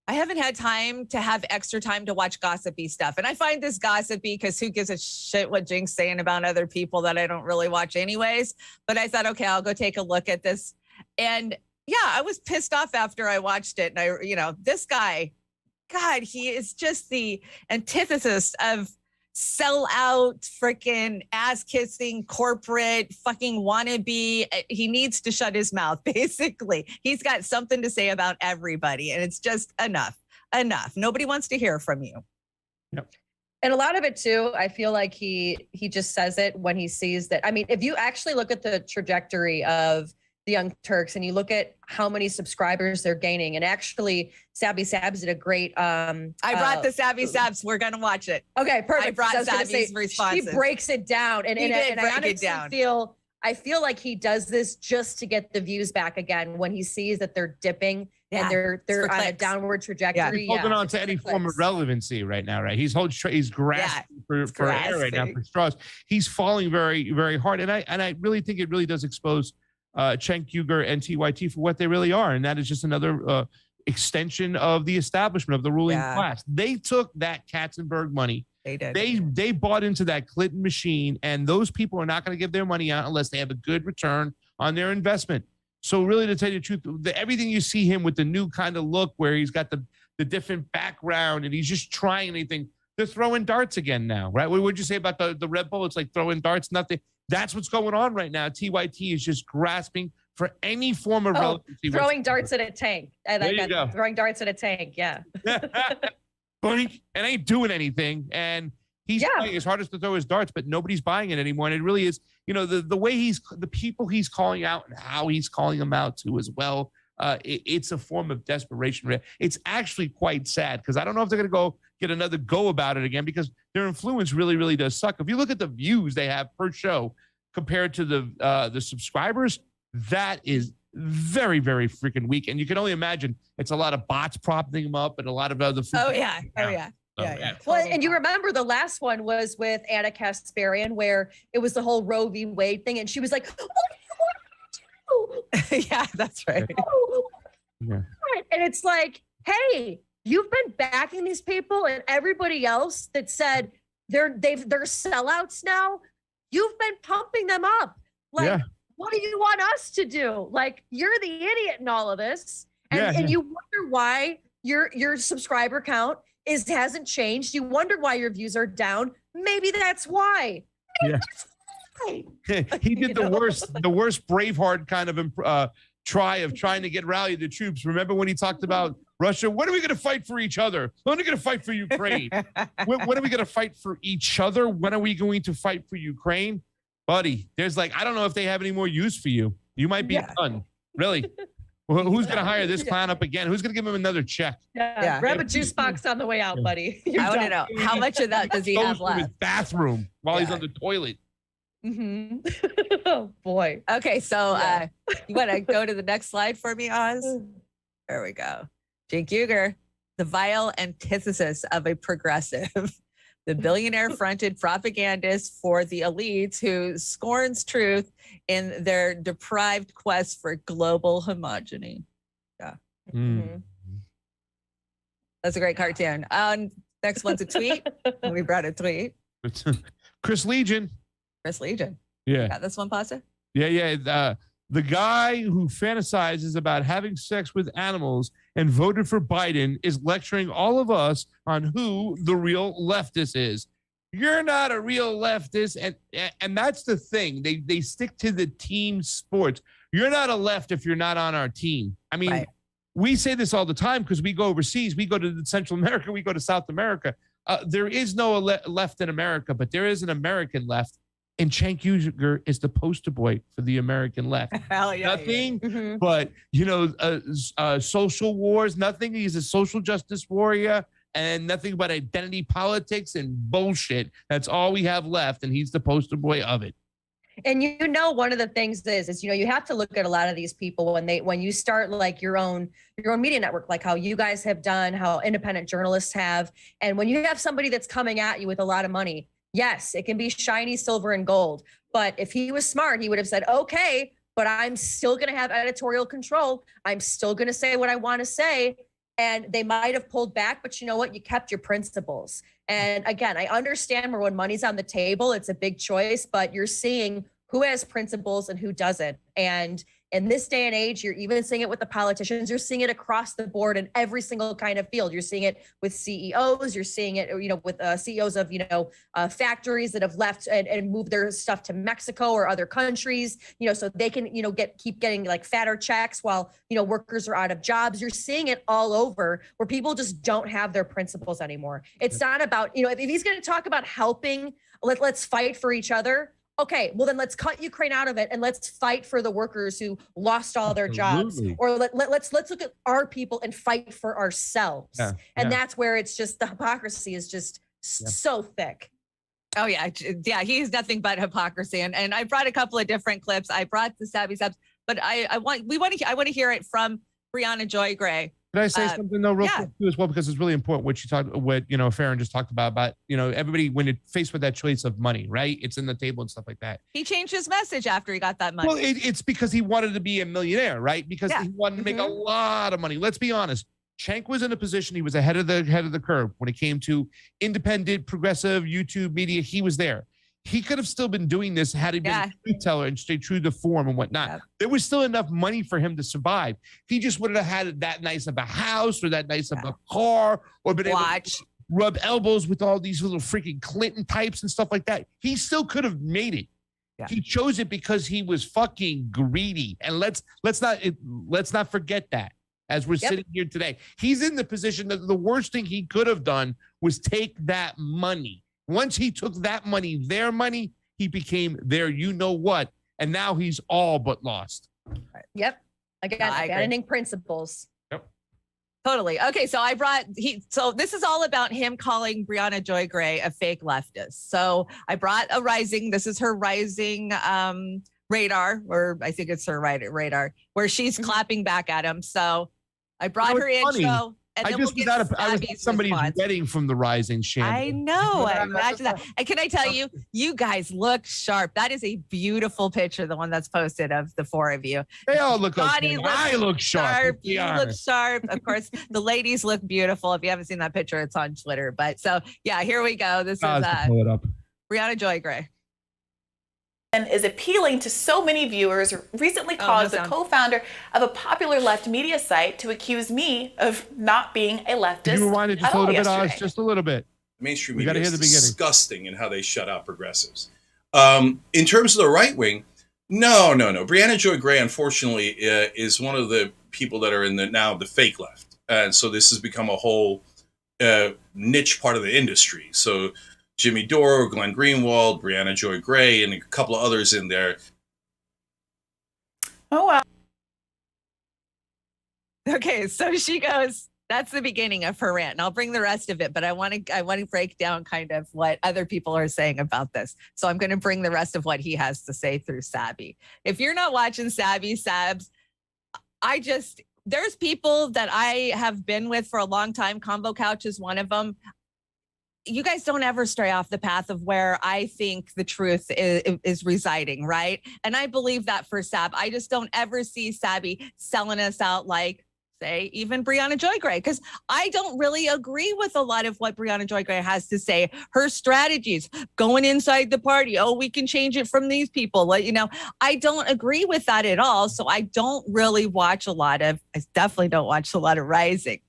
haven't had time to have extra time to watch gossipy stuff. And I find this gossipy because who gives a shit what Jink's saying about other people that I don't really watch anyways. But I thought, okay, I'll go take a look at this. And yeah, I was pissed off after I watched it. And this guy, God, he is just the antithesis of sell out, freaking ass kissing, corporate fucking wannabe. He needs to shut his mouth. Basically, he's got something to say about everybody. And it's just enough. Nobody wants to hear from you. Yep. And a lot of it too, I feel like he just says it when he sees that. I mean, if you actually look at the trajectory of the Young Turks and you look at how many subscribers they're gaining, and actually Sabby Sabs did a great I brought the Sabby Sabs. We're gonna watch it. Okay, perfect. I brought Sabby's responses. She breaks it down, and I honestly feel like he does this just to get the views back again when he sees that they're dipping and they're on a downward trajectory. He's holding on to any form of relevancy right now, right? He's grasping for air right now, for straws. He's falling very, very hard, and I really think it really does expose Chunk Uger and TYT for what they really are, and that is just another extension of the establishment of the ruling class. They took that Katzenberg money. They did. They bought into that Clinton machine, and those people are not going to give their money out unless they have a good return on their investment. So really, to tell you the truth, everything you see him with the new kind of look where he's got the different background and he's just trying anything, they're throwing darts again now, right? What would you say about the Red Bull? It's like throwing darts, nothing. That's what's going on right now. TYT is just grasping for any form of relevancy. Throwing darts at a tank. There you go. Throwing darts at a tank, yeah. Blink, and ain't doing anything. And he's trying his hardest to throw his darts, but nobody's buying it anymore. And it really is, the way the people he's calling out and how he's calling them out to as well. It's a form of desperation. It's actually quite sad because I don't know if they're going to go get another go about it again because their influence really, really does suck. If you look at the views they have per show compared to the subscribers, that is very, very freaking weak. And you can only imagine it's a lot of bots propping them up and a lot of other. Oh yeah. Well, and you remember the last one was with Anna Kasparian where it was the whole Roe v. Wade thing, and she was like, "What do you want to do?" Yeah, that's right. Yeah. And it's like, hey, you've been backing these people, and everybody else that said they're sellouts now. You've been pumping them up. Like, what do you want us to do? Like, you're the idiot in all of this, and you wonder why your subscriber count hasn't changed. You wonder why your views are down. Maybe that's why. He did the worst Braveheart kind of try of trying to get rally the troops. Remember when he talked about Russia? When are we going to fight for each other? When are we going to fight for Ukraine? when are we going to fight for each other? When are we going to fight for Ukraine? Buddy, there's I don't know if they have any more use for you. You might be done. Really. Who's going to hire this clown up again? Who's going to give him another check? Grab a juice box on the way out, buddy. I want to know how much of that does he have left? His bathroom while he's on the toilet. Mm-hmm. Oh boy. Okay, so you want to go to the next slide for me, Oz? There we go. Chunk Uger, the vile antithesis of a progressive, the billionaire-fronted propagandist for the elites who scorns truth in their deprived quest for global homogeny. Yeah. Mm. That's a great cartoon. Next one's a tweet. We brought a tweet. Chris Legion. Chris Legion. Yeah. Got this one, Pasta? Yeah. The guy who fantasizes about having sex with animals and voted for Biden is lecturing all of us on who the real leftist is. You're not a real leftist, and that's the thing. They stick to the team sports. You're not a left if you're not on our team. I mean, Right. we say this all the time because we go overseas. We go to Central America. We go to South America. There is no left in America, but there is an American left. And Cenk Uygur is the poster boy for the American left. Hell yeah. Nothing Mhm. but, social wars, nothing. He's a social justice warrior and nothing but identity politics and bullshit. That's all we have left. And he's the poster boy of it. And one of the things is you have to look at a lot of these people when you start like your own media network, like how you guys have done, how independent journalists have. And when you have somebody that's coming at you with a lot of money, yes, it can be shiny silver and gold. But if he was smart, he would have said, okay, but I'm still going to have editorial control. I'm still going to say what I want to say. And they might have pulled back, but you know what? You kept your principles. And again, I understand where when money's on the table, it's a big choice, but you're seeing who has principles and who doesn't. And in this day and age, you're even seeing it with the politicians. You're seeing it across the board in every single kind of field. You're seeing it with CEOs. You're seeing it, with CEOs of, factories that have left and moved their stuff to Mexico or other countries, so they can, keep getting like fatter checks while, workers are out of jobs. You're seeing it all over where people just don't have their principles anymore. It's not about, if he's going to talk about helping, let's fight for each other. Okay, well then let's cut Ukraine out of it and let's fight for the workers who lost all their jobs. Absolutely. Or let's look at our people and fight for ourselves. Yeah, and yeah. that's where it's just the hypocrisy is just so thick. Oh yeah. Yeah. He's nothing but hypocrisy. And I brought a couple of different clips. I brought the Savvy Subs, but I want to hear it from Brianna Joy Gray. Can I say something though, real yeah. quick too, as well, because it's really important what Farron just talked about, everybody when you're faced with that choice of money, right? It's in the table and stuff like that. He changed his message after he got that money. Well, it's because he wanted to be a millionaire, right? Because Yeah. he wanted to make a lot of money. Let's be honest. Cenk was in a position, he was ahead of the curve when it came to independent, progressive YouTube media. He was there. He could have still been doing this had he been a truth teller and stayed true to form and whatnot. Yeah. There was still enough money for him to survive. He just wouldn't have had that nice of a house or that nice of a car or been able to rub elbows with all these little freaking Clinton types and stuff like that. He still could have made it. Yeah. He chose it because he was fucking greedy. And let's not forget that as we're sitting here today. He's in the position that the worst thing he could have done was take that money. Once he took that money, their money, he became their you-know-what, and now he's all but lost. Yep. Again, abandoning principles. Yep. Totally. Okay, so so this is all about him calling Brianna Joy Gray a fake leftist. So I brought a Rising. This is her Rising radar, or I think it's her radar, where she's clapping back at him. So I brought her intro. And then I was at somebody's wedding from the Rising, Shannon. I know. Imagine that. And can I tell you, you guys look sharp. That is a beautiful picture, the one that's posted of the four of you. They all look okay. I look sharp. You look sharp. Of course, the ladies look beautiful. If you haven't seen that picture, it's on Twitter. But so, yeah, here we go. This is pull it up. Brianna Joy Gray. Is appealing to so many viewers recently caused the co-founder of a popular left media site to accuse me of not being a leftist. Can you rewind it just a little bit, Oz? Just a little bit. Mainstream We gotta media hear is the beginning. disgusting in how they shut out progressives. In terms of the right wing, no. Brianna Joy Gray, unfortunately, is one of the people that are in the fake left, and so this has become a whole niche part of the industry. So Jimmy Dore, Glenn Greenwald, Brianna Joy Gray, and a couple of others in there. Oh, wow. Okay, so she goes, that's the beginning of her rant. And I'll bring the rest of it, but I want to break down kind of what other people are saying about this. So I'm going to bring the rest of what he has to say through Savvy. If you're not watching Savvy Sabs, there's people that I have been with for a long time. Combo Couch is one of them. You guys don't ever stray off the path of where I think the truth is residing, right? And I believe that for Sab. I just don't ever see Sabby selling us out like say even Brianna Joy Gray, because I don't really agree with a lot of what Brianna Joy Gray has to say. Her strategies going inside the party. Oh, we can change it from these people. Well, I don't agree with that at all. So I don't really watch I definitely don't watch a lot of Rising.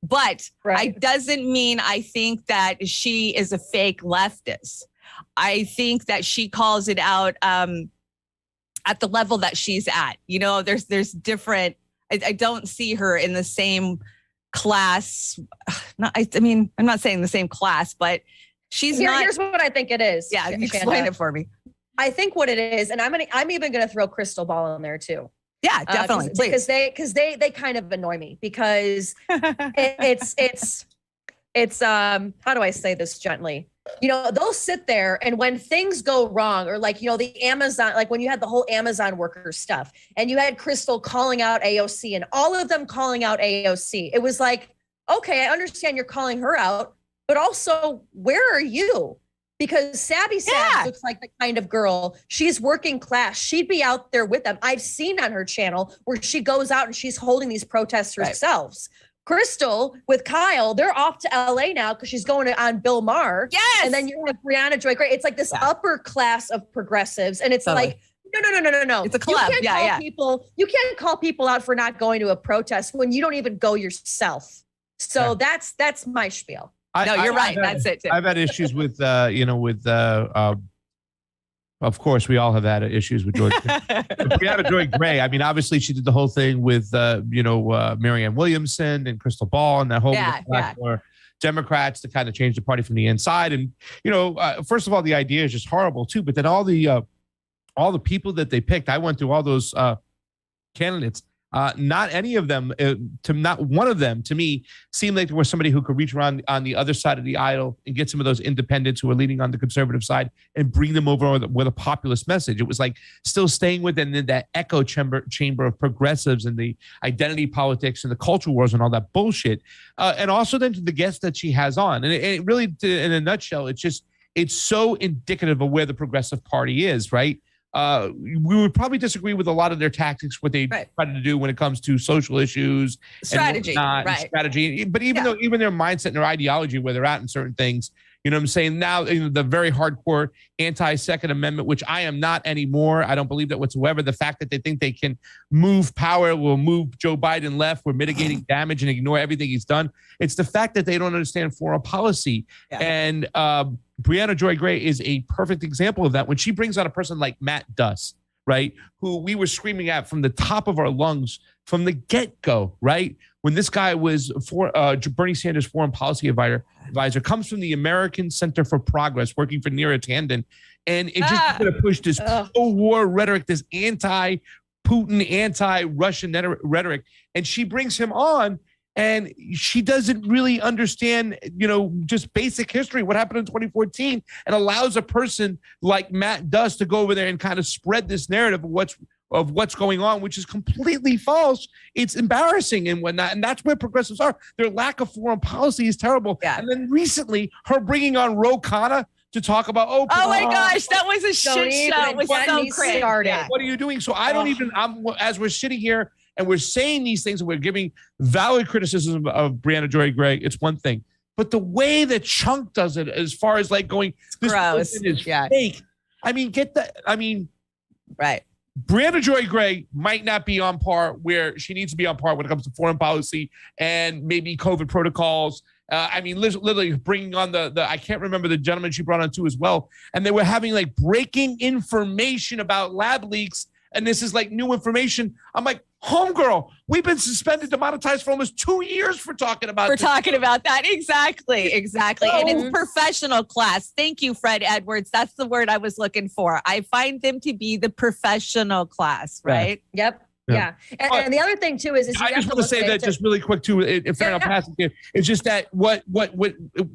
But it doesn't mean I think that she is a fake leftist. I think that she calls it out at the level that she's at. There's different. I don't see her in the same class. I'm not saying the same class, but she's not. Here's what I think it is. Yeah, explain it for me. I think what it is, and I'm even gonna throw Crystal Ball in there too. Yeah, definitely. Because they kind of annoy me because it's how do I say this gently? They'll sit there and when things go wrong or the Amazon, when you had the whole Amazon worker stuff and you had Crystal calling out AOC and all of them calling out AOC, it was like, okay, I understand you're calling her out, but also where are you? Because Sabby looks like the kind of girl, she's working class. She'd be out there with them. I've seen on her channel where she goes out and she's holding these protests herself. Crystal with Kyle, they're off to LA now because she's going on Bill Maher. Yes. And then you have Brianna Joy Gray. It's like this upper class of progressives. And it's like, no. It's a club. You can't call people out for not going to a protest when you don't even go yourself. So that's my spiel. You're right. That's it too. I've had issues with, of course, we all have had issues with George. Brianna Joy Gray. I mean, obviously, she did the whole thing with, Marianne Williamson and Crystal Ball and that whole for Democrats to kind of change the party from the inside. And first of all, the idea is just horrible too. But then all the people that they picked, I went through all those candidates. Not any of them, not one of them, to me, seemed like there was somebody who could reach around on the other side of the aisle and get some of those independents who are leaning on the conservative side and bring them over with a populist message. It was like still staying within that echo chamber of progressives and the identity politics and the culture wars and all that bullshit. And also then to the guests that she has on. And it really, in a nutshell, it's so indicative of where the progressive party is, right? We would probably disagree with a lot of their tactics, what they try to do when it comes to social issues, strategy, strategy. But even their mindset and their ideology, where they're at in certain things, you know what I'm saying? Now, the very hardcore anti-Second Amendment, which I am not anymore. I don't believe that whatsoever. The fact that they think they can move power will move Joe Biden left. We're mitigating damage and ignore everything he's done. It's the fact that they don't understand foreign policy. Yeah. And Brianna Joy Gray is a perfect example of that. When she brings on a person like Matt Duss, right, who we were screaming at from the top of our lungs from the get-go, right? When this guy was Bernie Sanders' foreign policy advisor, comes from the American Center for Progress, working for Neera Tanden, and it just going to push this pro-war rhetoric, this anti-Putin, anti-Russian rhetoric, and she brings him on. And she doesn't really understand, just basic history, what happened in 2014, and allows a person like Matt Duss to go over there and kind of spread this narrative of what's going on, which is completely false. It's embarrassing and whatnot. And that's where progressives are. Their lack of foreign policy is terrible. Yeah. And then recently, her bringing on Ro Khanna to talk about, oh my gosh, that was a shit show. It was so crazy. What are you doing? So I don't even, as we're sitting here, and we're saying these things and we're giving valid criticism of Brianna Joy Gray, it's one thing. But the way that Chunk does it, as far as like going, this person is fake. I mean, right. Brianna Joy Gray might not be on par where she needs to be on par when it comes to foreign policy and maybe COVID protocols. Literally bringing on the I can't remember the gentleman she brought on too as well. And they were having like breaking information about lab leaks. And this is like new information. I'm like, homegirl, we've been suspended, demonetized for almost 2 years for talking about that. Exactly. And it's professional class. Thank you, Fred Edwards. That's the word I was looking for. I find them to be the professional class, right? Yep. Yeah. And the other thing too is I just want to say that just really quick too. If I'll pass it here, it's just that what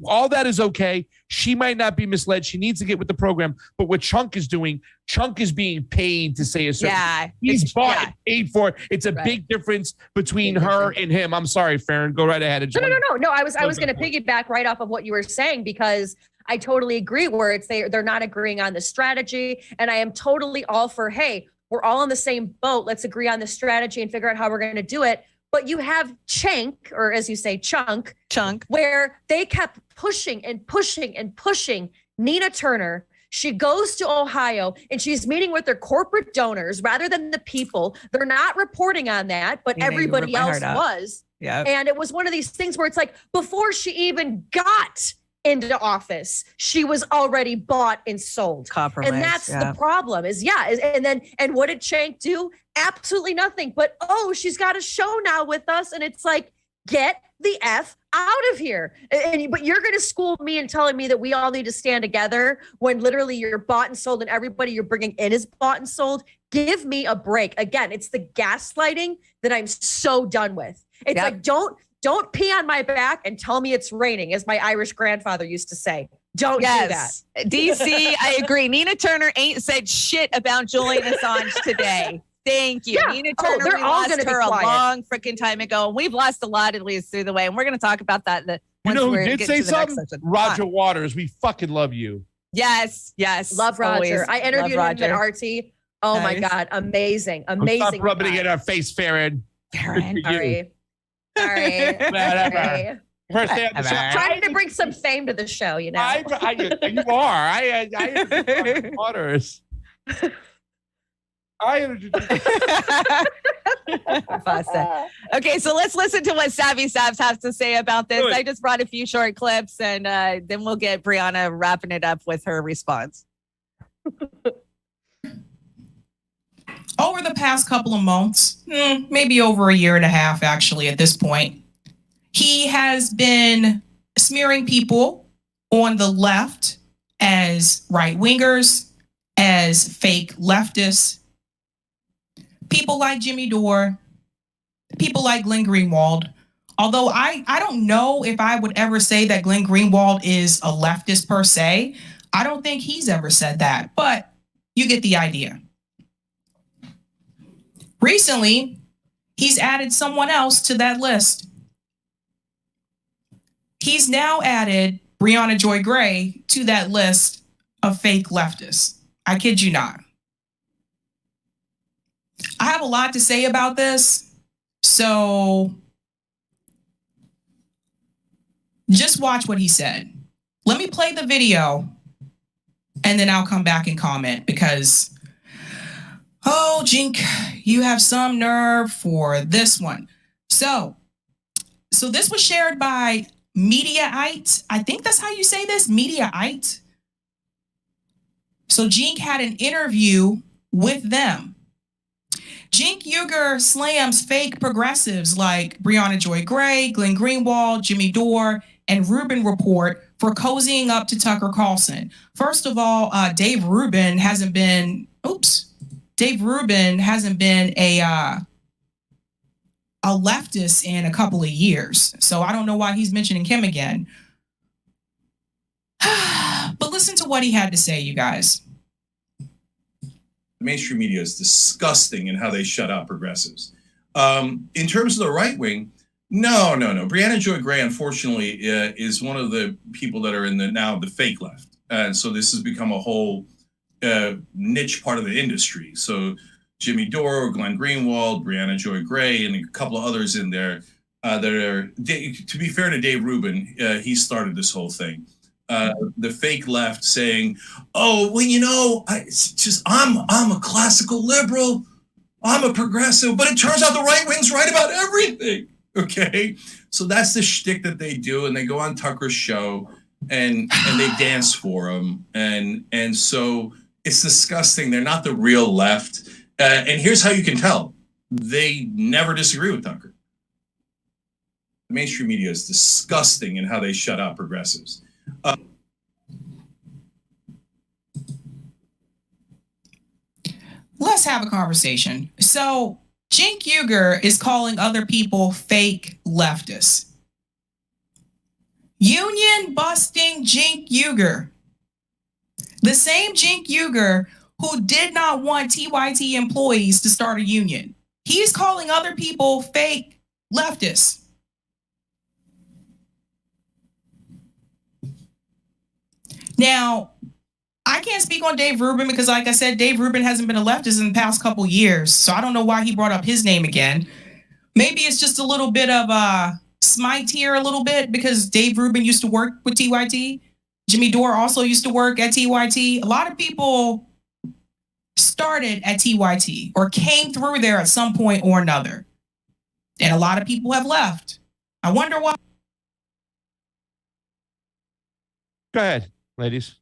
all that is okay. She might not be misled. She needs to get with the program. But what Chunk is doing, Chunk is being paid to say a certain. Yeah. He's bought and paid for it. It's a big difference between her and him. I'm sorry, Farron. Go right ahead. No. I was going to piggyback right off of what you were saying because I totally agree where they're not agreeing on the strategy, and I am totally all for, hey, we're all in the same boat. Let's agree on the strategy and figure out how we're going to do it. But you have Chank, or as you say, Chunk, where they kept pushing and pushing and pushing Nina Turner. She goes to Ohio and she's meeting with their corporate donors rather than the people. They're not reporting on that, but everybody else was. Yeah. And it was one of these things where it's like, before she even got into office, she was already bought and sold. Compromise. And that's the problem and what did Chank do? Absolutely nothing. But, she's got a show now with us. And it's like, get the F out of here. But you're going to school me and telling me that we all need to stand together when literally you're bought and sold and everybody you're bringing in is bought and sold. Give me a break. Again, it's the gaslighting that I'm so done with. It's like, don't pee on my back and tell me it's raining, as my Irish grandfather used to say. Don't do that. DC, I agree. Nina Turner ain't said shit about Julian Assange today. Thank you. Yeah. Nina Turner, they're we all lost gonna be her a quiet. long freaking time ago. We've lost a lot, at least through the way. And we're going to talk about that. You know who did say something? Roger Waters. We fucking love you. Yes. Love Roger. Always. I interviewed Love him at Roger. RT. Oh my God. Amazing. Amazing. Stop rubbing it in our face, Farron. Sorry. Whatever. First day on the show. Trying to bring some fame to the show, you know. You are. I Roger Waters. Okay, so let's listen to what Savvy Savs has to say about this. I just brought a few short clips, and then we'll get Brianna wrapping it up with her response. Over the past couple of months, maybe over a year and a half, actually, at this point, he has been smearing people on the left as right-wingers, as fake leftists, people like Jimmy Dore, people like Glenn Greenwald. Although I don't know if I would ever say that Glenn Greenwald is a leftist per se. I don't think he's ever said that, but you get the idea. Recently, he's added someone else to that list. He's now added Brianna Joy Gray to that list of fake leftists. I kid you not. I have a lot to say about this, so just watch what he said. Let me play the video, and then I'll come back and comment because, oh, Jink, you have some nerve for this one. So this was shared by Mediaite. I think that's how you say this, Mediaite. So Jink had an interview with them. Jink Uger slams fake progressives like Brianna Joy Gray, Glenn Greenwald, Jimmy Dore, and Rubin Report for cozying up to Tucker Carlson. First of all, Dave Rubin hasn't been a leftist in a couple of years. So I don't know why he's mentioning him again. But listen to what he had to say, you guys. The mainstream media is disgusting in how they shut out progressives. In terms of the right wing, no. Brianna Joy Gray, unfortunately, is one of the people that are in the fake left. And so this has become a whole niche part of the industry. So Jimmy Dore, Glenn Greenwald, Brianna Joy Gray, and a couple of others in there that are, to be fair to Dave Rubin, he started this whole thing. The fake left saying, "Oh, well, you know, I'm a classical liberal, I'm a progressive, but it turns out the right wing's right about everything." Okay, so that's the shtick that they do, and they go on Tucker's show and they dance for him, and so it's disgusting. They're not the real left, and here's how you can tell: they never disagree with Tucker. The mainstream media is disgusting in how they shut out progressives. Let's have a conversation. So Jink Uger is calling other people fake leftists. Union busting Jink Uger. The same Jink Uger who did not want TYT employees to start a union. He's calling other people fake leftists. Now, I can't speak on Dave Rubin because, like I said, Dave Rubin hasn't been a leftist in the past couple years. So I don't know why he brought up his name again. Maybe it's just a little bit of smite here a little bit because Dave Rubin used to work with TYT. Jimmy Dore also used to work at TYT. A lot of people started at TYT or came through there at some point or another. And a lot of people have left. I wonder why. Go ahead, ladies.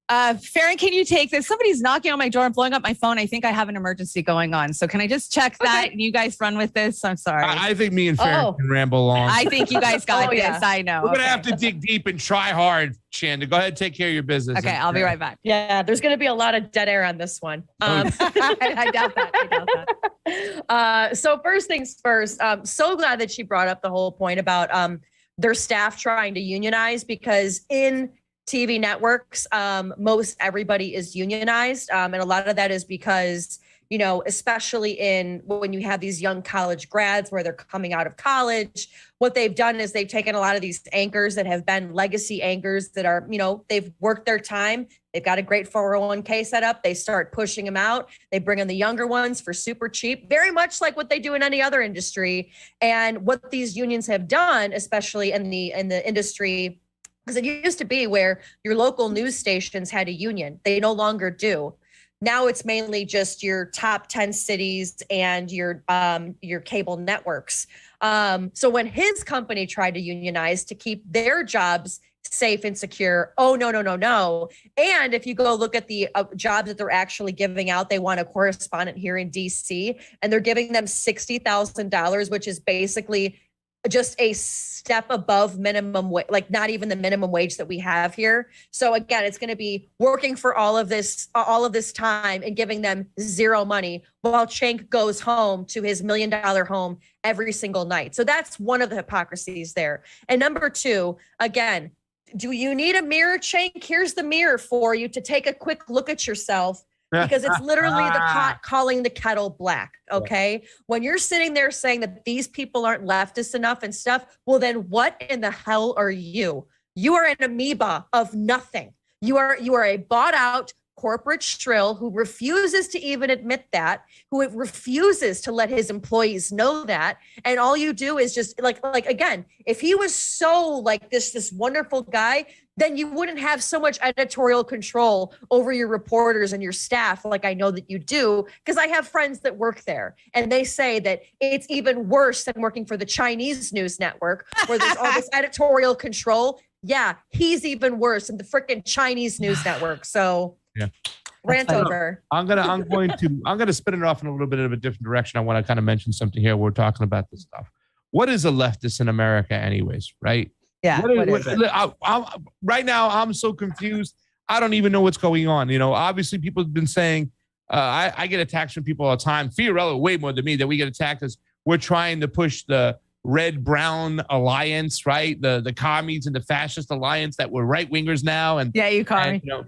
Farron, can you take this? Somebody's knocking on my door and blowing up my phone. I think I have an emergency going on. So can I just check that? And you guys run with this? I'm sorry. I think me and Farron can ramble along. I think you guys got this. I know. We're going to have to dig deep and try hard, Shanda. Go ahead, take care of your business. Okay, I'll be right back. Yeah, there's going to be a lot of dead air on this one. I doubt that. So first things first, so glad that she brought up the whole point about their staff trying to unionize, because in TV networks, most everybody is unionized. And a lot of that is because, you know, especially when you have these young college grads where they're coming out of college, what they've done is they've taken a lot of these anchors that have been legacy anchors that are, you know, they've worked their time. They've got a great 401k set up. They start pushing them out. They bring in the younger ones for super cheap, very much like what they do in any other industry. And what these unions have done, especially in the industry, because it used to be where your local news stations had a union. They no longer do. Now it's mainly just your top 10 cities and your cable networks. So when his company tried to unionize to keep their jobs safe and secure, oh, no. And if you go look at the jobs that they're actually giving out, they want a correspondent here in DC, and they're giving them $60,000, which is basically just a step above minimum wage, like not even the minimum wage that we have here. So again, it's going to be working for all of this time and giving them zero money while Cenk goes home to his $1 million home every single night. So that's one of the hypocrisies there. And number two, again, do you need a mirror, Cenk? Here's the mirror for you to take a quick look at yourself, because it's literally the pot calling the kettle black. Okay. When you're sitting there saying that these people aren't leftist enough and stuff, well, then what in the hell are you? You are an amoeba of nothing. You are a bought out corporate shrill who refuses to even admit that, who refuses to let his employees know that. And all you do is just like again, if he was so like this wonderful guy, then you wouldn't have so much editorial control over your reporters and your staff like I know that you do, because I have friends that work there, and they say that it's even worse than working for the Chinese news network where there's all this editorial control. Yeah, he's even worse than the freaking Chinese news network. So rant over. I'm going to spin it off in a little bit of a different direction. I want to kind of mention something here. We're talking about this stuff. What is a leftist in America anyways, right? Yeah. Right now, I'm so confused. I don't even know what's going on. You know, obviously people have been saying, I get attacks from people all the time. Fiorello way more than me, that we get attacked as we're trying to push the red-brown alliance, right? The commies and the fascist alliance that we're right-wingers now. And you call me. You know,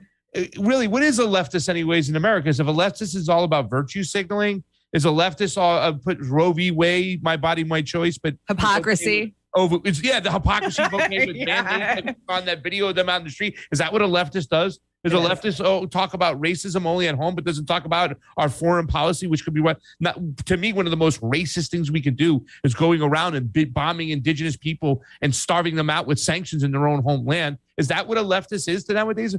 really, what is a leftist anyways in America? Is if a leftist is all about virtue signaling, is a leftist all put Roe v. Wade, my body, my choice, but hypocrisy. The hypocrisy on that video of them out in the street. Is that what a leftist does? Is a leftist talk about racism only at home, but doesn't talk about our foreign policy, which could be to me, one of the most racist things we could do is going around and bombing indigenous people and starving them out with sanctions in their own homeland. Is that what a leftist is to nowadays?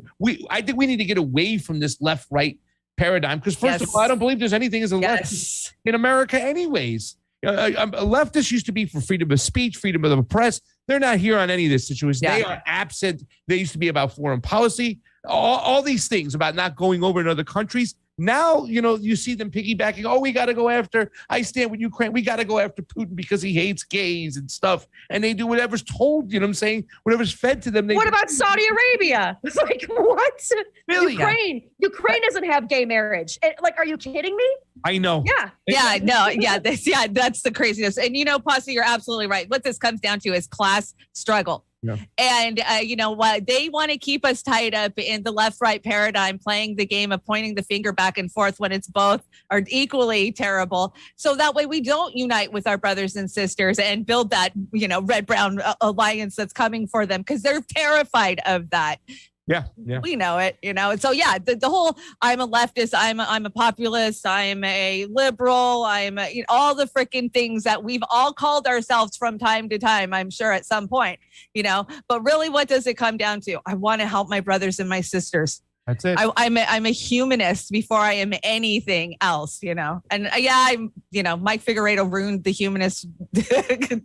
I think we need to get away from this left-right paradigm, because first of all, I don't believe there's anything as a leftist in America anyways. A leftist used to be for freedom of speech, freedom of the press. They're not here on any of this situation. They are absent. They used to be about foreign policy, all these things about not going over in other countries. Now, you know, you see them piggybacking. Oh, we got to go after, I stand with Ukraine. We got to go after Putin because he hates gays and stuff. And they do whatever's told, you know what I'm saying? Whatever's fed to them. What about Saudi Arabia? It's like, what? Really? Ukraine doesn't have gay marriage. Like, are you kidding me? I know. That's the craziness. And, you know, Posse, you're absolutely right. What this comes down to is class struggle. Yeah. And you know what? They want to keep us tied up in the left-right paradigm, playing the game of pointing the finger back and forth when it's both are equally terrible. So that way we don't unite with our brothers and sisters and build that, you know, red-brown alliance that's coming for them, because they're terrified of that. Yeah. We know it, And so, yeah, the whole I'm a leftist, I'm a populist, I'm a liberal, I'm all the freaking things that we've all called ourselves from time to time, I'm sure at some point, But really, what does it come down to? I want to help my brothers and my sisters. That's it. I'm a humanist before I am anything else, And I'm, Mike Figueredo ruined the humanist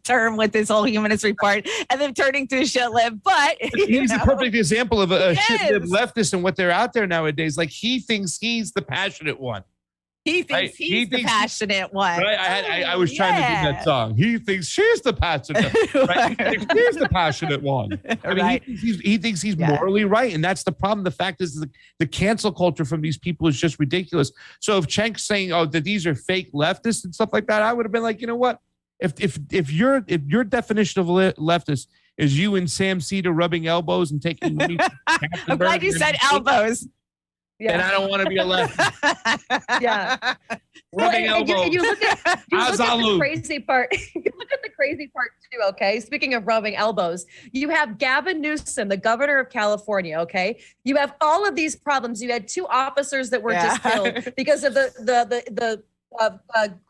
term with this whole humanist report and then turning to a shit lib. But he's a perfect example of a shit lib leftist and what they're out there nowadays. Like he thinks he's the passionate one. He thinks he's the passionate one. Right? I was trying to do that song. He thinks she's the passionate. Right? He thinks he's the passionate one. I mean, Right. he thinks he's morally right, and that's the problem. The fact is, the cancel culture from these people is just ridiculous. So if Chenk's saying, "Oh, that these are fake leftists and stuff like that," I would have been like, you know what? If your definition of leftist is you and Sam Cedar rubbing elbows and taking money, I'm glad you said elbows. Yeah. and I don't want to be a leftist. Yeah. Rubbing elbows. And you look at the Azalu. crazy part. You look at the crazy part too, okay? Speaking of rubbing elbows, you have Gavin Newsom, the governor of California, okay? You have all of these problems. You had 2 officers that were just killed because of the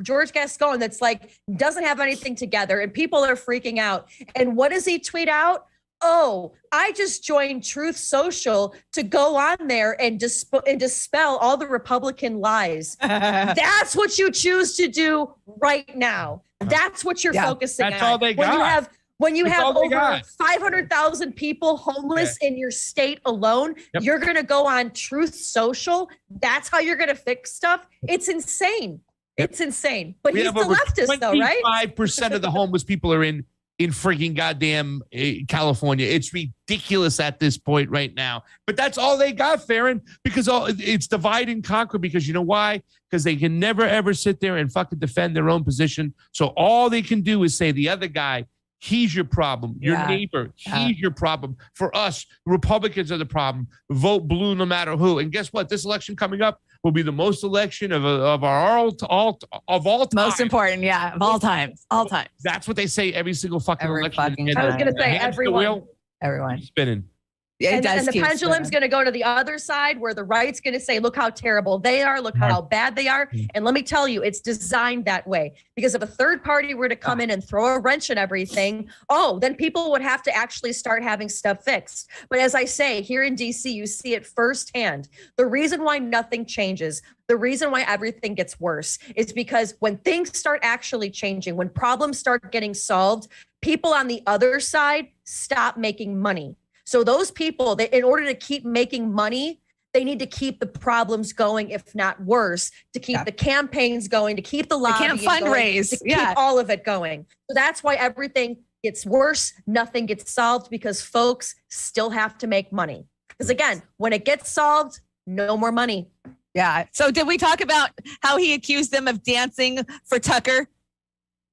George Gascon that's like doesn't have anything together and people are freaking out. And what does he tweet out? Oh, I just joined Truth Social to go on there and dispel all the Republican lies. That's what you choose to do right now. That's what you're focusing on. That's all they got. When you That's have all they over got. 500,000 people homeless in your state alone, you're going to go on Truth Social. That's how you're going to fix stuff. It's insane. It's insane. But he's the leftist though, right? 25% of the homeless people are in freaking goddamn California. It's ridiculous at this point right now. But that's all they got, Farron, because it's divide and conquer. Because you know why? Because they can never, ever sit there and fucking defend their own position. So all they can do is say the other guy, he's your problem. Your neighbor, he's your problem. For us, Republicans are the problem. Vote blue no matter who. And guess what? This election coming up will be the most election of all time. Most important, of all time. That's what they say every single fucking election. I was going to say everyone spinning. And the pendulum's going to go to the other side where the right's going to say, look how terrible they are. Look how bad they are. And let me tell you, it's designed that way because if a third party were to come in and throw a wrench in everything, then people would have to actually start having stuff fixed. But as I say, here in DC, you see it firsthand. The reason why nothing changes, the reason why everything gets worse is because when things start actually changing, when problems start getting solved, people on the other side stop making money. So those people, in order to keep making money, they need to keep the problems going, if not worse, to keep the campaigns going, to keep the lobbying going, fundraise, to keep all of it going. So that's why everything gets worse. Nothing gets solved because folks still have to make money. Because again, when it gets solved, no more money. Yeah. So did we talk about how he accused them of dancing for Tucker?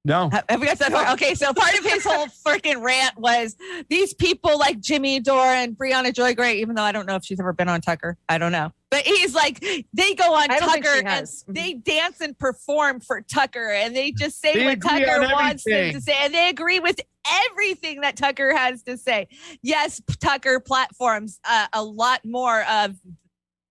No. Have we got that? Okay, so part of his whole freaking rant was these people like Jimmy Dore and Breonna Joy Gray, even though I don't know if she's ever been on Tucker. I don't know. But he's like, they go on Tucker and they dance and perform for Tucker and they just say what Tucker wants them to say. And they agree with everything that Tucker has to say. Yes, Tucker platforms a lot more of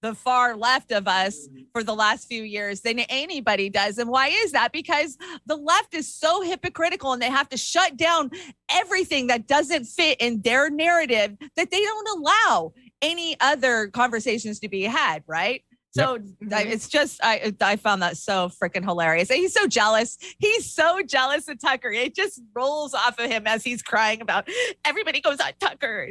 the far left of us for the last few years than anybody does. And why is that? Because the left is so hypocritical and they have to shut down everything that doesn't fit in their narrative that they don't allow any other conversations to be had, right? So it's just, I found that so freaking hilarious. And he's so jealous. He's so jealous of Tucker. It just rolls off of him as he's crying about everybody goes on Tucker.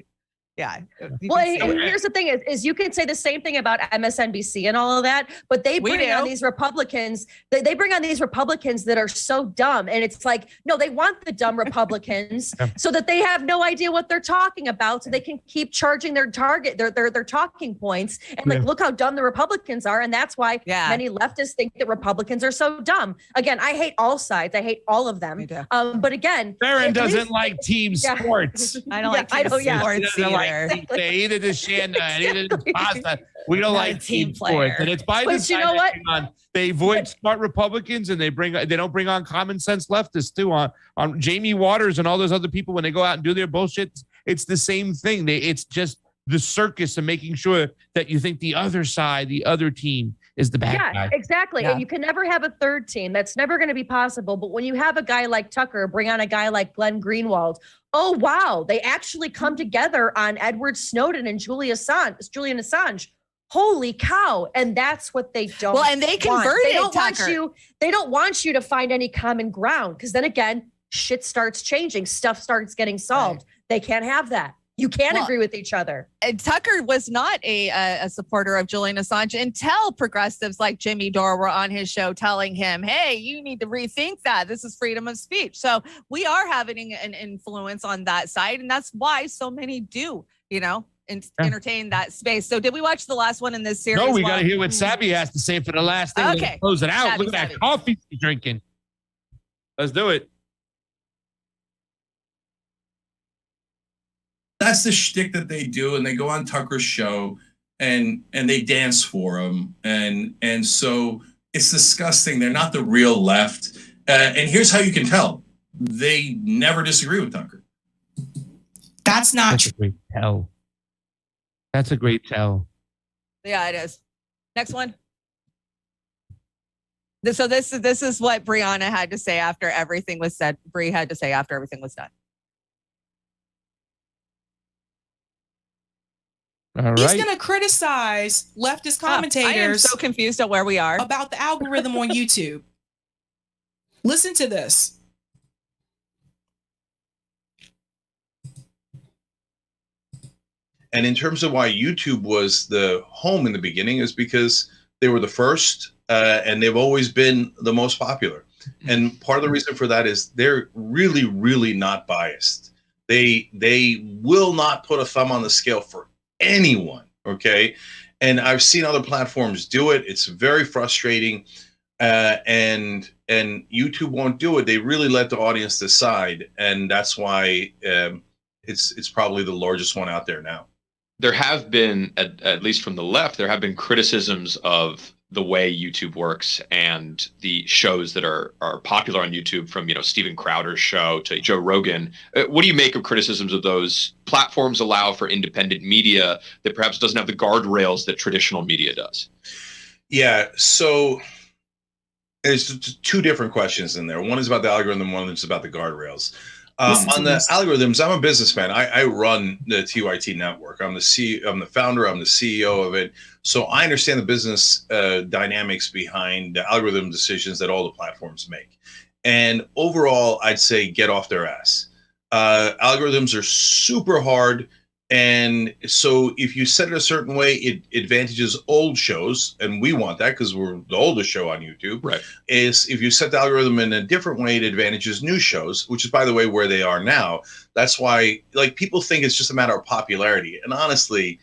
Yeah. Well, and here's the thing is you can say the same thing about MSNBC and all of that, but they bring on these Republicans, they bring on these Republicans that are so dumb. And it's like, no, they want the dumb Republicans so that they have no idea what they're talking about. So they can keep charging their target, their talking points. And like, look how dumb the Republicans are. And that's why many leftists think that Republicans are so dumb. Again, I hate all sides. I hate all of them. But again, Farron doesn't like team sports. I don't like team sports either. They either the shanda, either the pasta. We don't like team sports, and it's by design. You know what? They avoid smart Republicans, and they don't bring on common sense leftists too. On Jamie Waters and all those other people when they go out and do their bullshit, it's the same thing. It's just the circus and making sure that you think the other side, the other team is the bad Yeah, guy. exactly. Yeah. And you can never have a third team. That's never going to be possible. But when you have a guy like Tucker, bring on a guy like Glenn Greenwald. Oh, wow. They actually come together on Edward Snowden and Julian Assange. Holy cow. And that's what they don't Well, and they want. converted They don't want Tucker. they don't want you to find any common ground, because then again, shit starts changing. Stuff starts getting solved. They can't have that. You can't Well, agree with each other. And Tucker was not a supporter of Julian Assange until progressives like Jimmy Dore were on his show telling him, hey, you need to rethink that. This is freedom of speech. So we are having an influence on that side. And that's why so many do, entertain that space. So did we watch the last one in this series? No, we got to hear what Sabby has to say for the last thing. Okay. Close it out. Sabby, Look at Sabby. that coffee she's drinking. Let's do it. That's the shtick that they do, and they go on Tucker's show and they dance for him, and so it's disgusting. They're not the real left, and here's how you can tell: they never disagree with Tucker. That's not That's a great tell. That's a great tell. Yeah, it is. Next one. So this is what Brianna had to say after everything was said. Bri had to say after everything was done. All He's right. going to criticize leftist I am commentators so confused at where we are. about the algorithm on YouTube. Listen to this. And in terms of why YouTube was the home in the beginning, is because they were the first, and they've always been the most popular. And part of the reason for that is they're really, really not biased. They will not put a thumb on the scale for anyone. Okay. And I've seen other platforms do it. It's very frustrating. And YouTube won't do it. They really let the audience decide. And that's why it's probably the largest one out there now. There have been, at least from the left, there have been criticisms of the way YouTube works and the shows that are popular on YouTube, from Steven Crowder's show to Joe Rogan. What do you make of criticisms of those platforms allow for independent media that perhaps doesn't have the guardrails that traditional media does? Yeah, so there's two different questions in there. One is about the algorithm, one is about the guardrails. On the algorithms, I'm a businessman. I run the TYT network. I'm the founder. I'm the CEO of it. So I understand the business dynamics behind the algorithm decisions that all the platforms make. And overall, I'd say get off their ass. Algorithms are super hard. And so if you set it a certain way, it advantages old shows, and we want that because we're the oldest show on YouTube. Right. Is if you set the algorithm in a different way, it advantages new shows, which is, by the way, where they are now. That's why, people think it's just a matter of popularity. And honestly,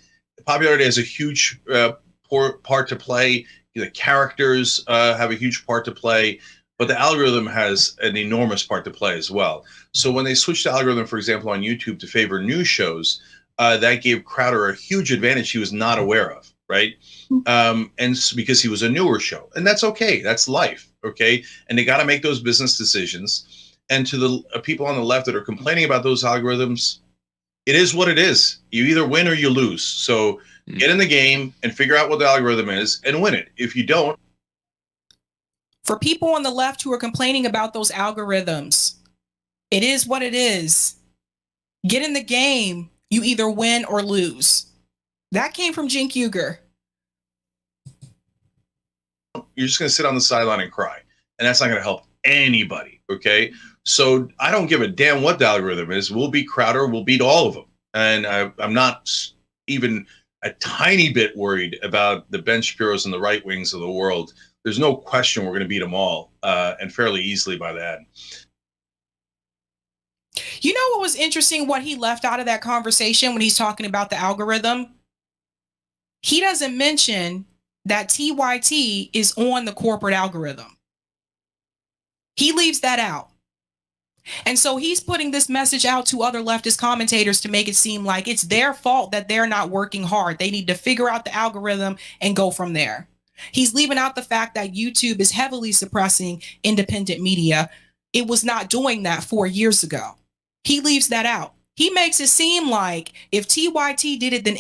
popularity has a huge part to play. The characters have a huge part to play, but the algorithm has an enormous part to play as well. So when they switched the algorithm, for example, on YouTube to favor new shows, that gave Crowder a huge advantage he was not aware of, right? And because he was a newer show, and that's okay. That's life, okay? And they got to make those business decisions. And to the people on the left that are complaining about those algorithms, it is what it is. You either win or you lose. So get in the game and figure out what the algorithm is and win it. If you don't. For people on the left who are complaining about those algorithms, it is what it is. Get in the game. You either win or lose. That came from Cenk Uygur. You're just going to sit on the sideline and cry. And that's not going to help anybody, okay? So I don't give a damn what the algorithm is. We'll beat Crowder. We'll beat all of them. And I'm not even a tiny bit worried about the Ben Shapiros and the right wings of the world. There's no question we're going to beat them all, and fairly easily by that. You know what was interesting, what he left out of that conversation when he's talking about the algorithm? He doesn't mention that TYT is on the corporate algorithm. He leaves that out. And so he's putting this message out to other leftist commentators to make it seem like it's their fault that they're not working hard. They need to figure out the algorithm and go from there. He's leaving out the fact that YouTube is heavily suppressing independent media. It was not doing that 4 years ago. He leaves that out. He makes it seem like if TYT did it, then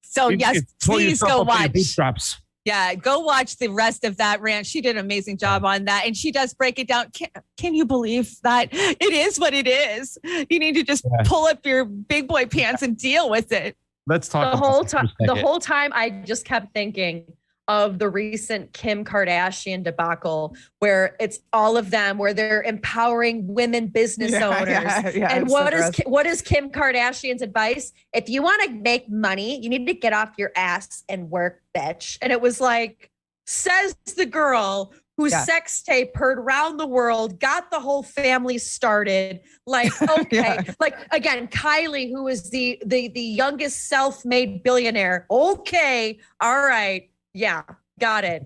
So yes, Pull please yourself go up by your watch. bootstraps. Yeah, go watch the rest of that rant. She did an amazing job on that. And she does break it down. Can you believe that it is what it is? You need to just pull up your big boy pants and deal with it. Let's talk The about whole this for a time. The second. whole time, I just kept thinking of the recent Kim Kardashian debacle, where it's all of them, where they're empowering women business owners. And what is Kim Kardashian's advice? If you want to make money, you need to get off your ass and work, bitch. And it was like, says the girl whose sex tape heard around the world, got the whole family started. Like, okay, like again, Kylie, who is the youngest self-made billionaire. Okay, all right. Yeah, got it.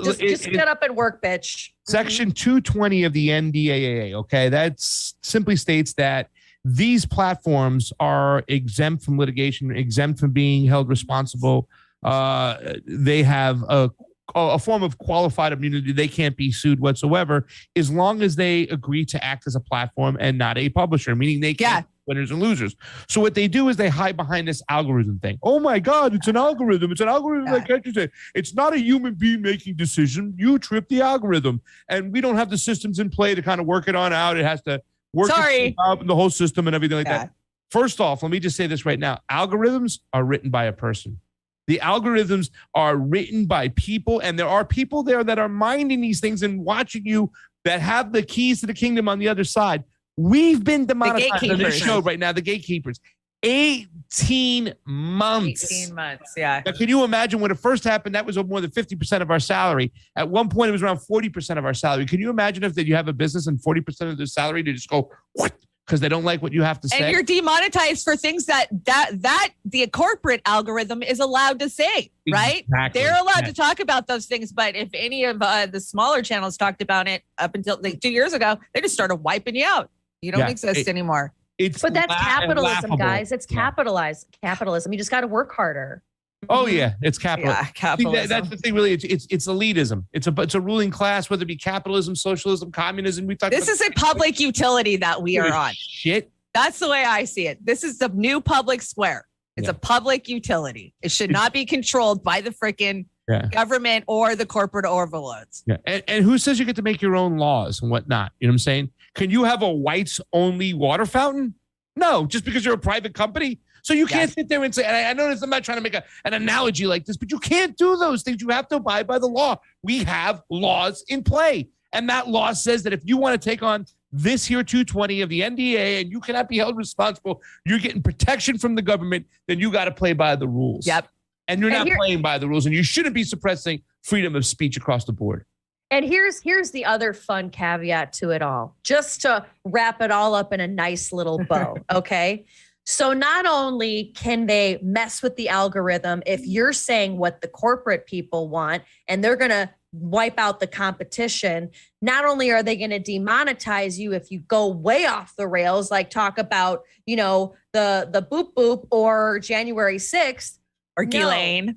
Just get up and work, bitch. Section 220 of the NDAA, okay, that simply states that these platforms are exempt from litigation, exempt from being held responsible. They have a form of qualified immunity. They can't be sued whatsoever as long as they agree to act as a platform and not a publisher, meaning they can't winners and losers. So what they do is they hide behind this algorithm thing. Oh my God, it's an algorithm. It's an algorithm that catches it. It's not a human being making decision. You trip the algorithm. And we don't have the systems in play to kind of work it on out. It has to work out in the whole system and everything like that. First off, let me just say this right now. Algorithms are written by a person. The algorithms are written by people, and there are people there that are minding these things and watching you that have the keys to the kingdom on the other side. We've been demonetized on this show right now, the gatekeepers. 18 months. 18 months, yeah. Now, can you imagine when it first happened? That was more than 50% of our salary. At one point, it was around 40% of our salary. Can you imagine if you have a business and 40% of their salary, they just go, what? Because they don't like what you have to say. And you're demonetized for things that the corporate algorithm is allowed to say, right? Exactly. They're allowed to talk about those things. But if any of the smaller channels talked about it up until like 2 years ago, they just started wiping you out. You don't exist anymore. But that's capitalism, guys. It's capitalism. You just got to work harder. Oh yeah, it's capitalism. Yeah, capitalism. See, that's the thing. Really, it's elitism. It's a ruling class, whether it be capitalism, socialism, communism. This is a public utility that we are on. Shit. That's the way I see it. This is the new public square. It's a public utility. It should not be controlled by the freaking government or the corporate overlords. Yeah, and who says you get to make your own laws and whatnot? You know what I'm saying? Can you have a whites only water fountain? No, just because you're a private company. So you can't sit there and say, and I know I'm not trying to make an analogy like this, but you can't do those things. You have to abide by the law. We have laws in play. And that law says that if you want to take on this here 220 of the NDA and you cannot be held responsible, you're getting protection from the government, then you got to play by the rules. Yep. And you're not playing by the rules, and you shouldn't be suppressing freedom of speech across the board. And here's the other fun caveat to it all, just to wrap it all up in a nice little bow, okay? So not only can they mess with the algorithm if you're saying what the corporate people want, and they're going to wipe out the competition, not only are they going to demonetize you if you go way off the rails, like talk about, the boop boop or January 6th. Or Ghislaine.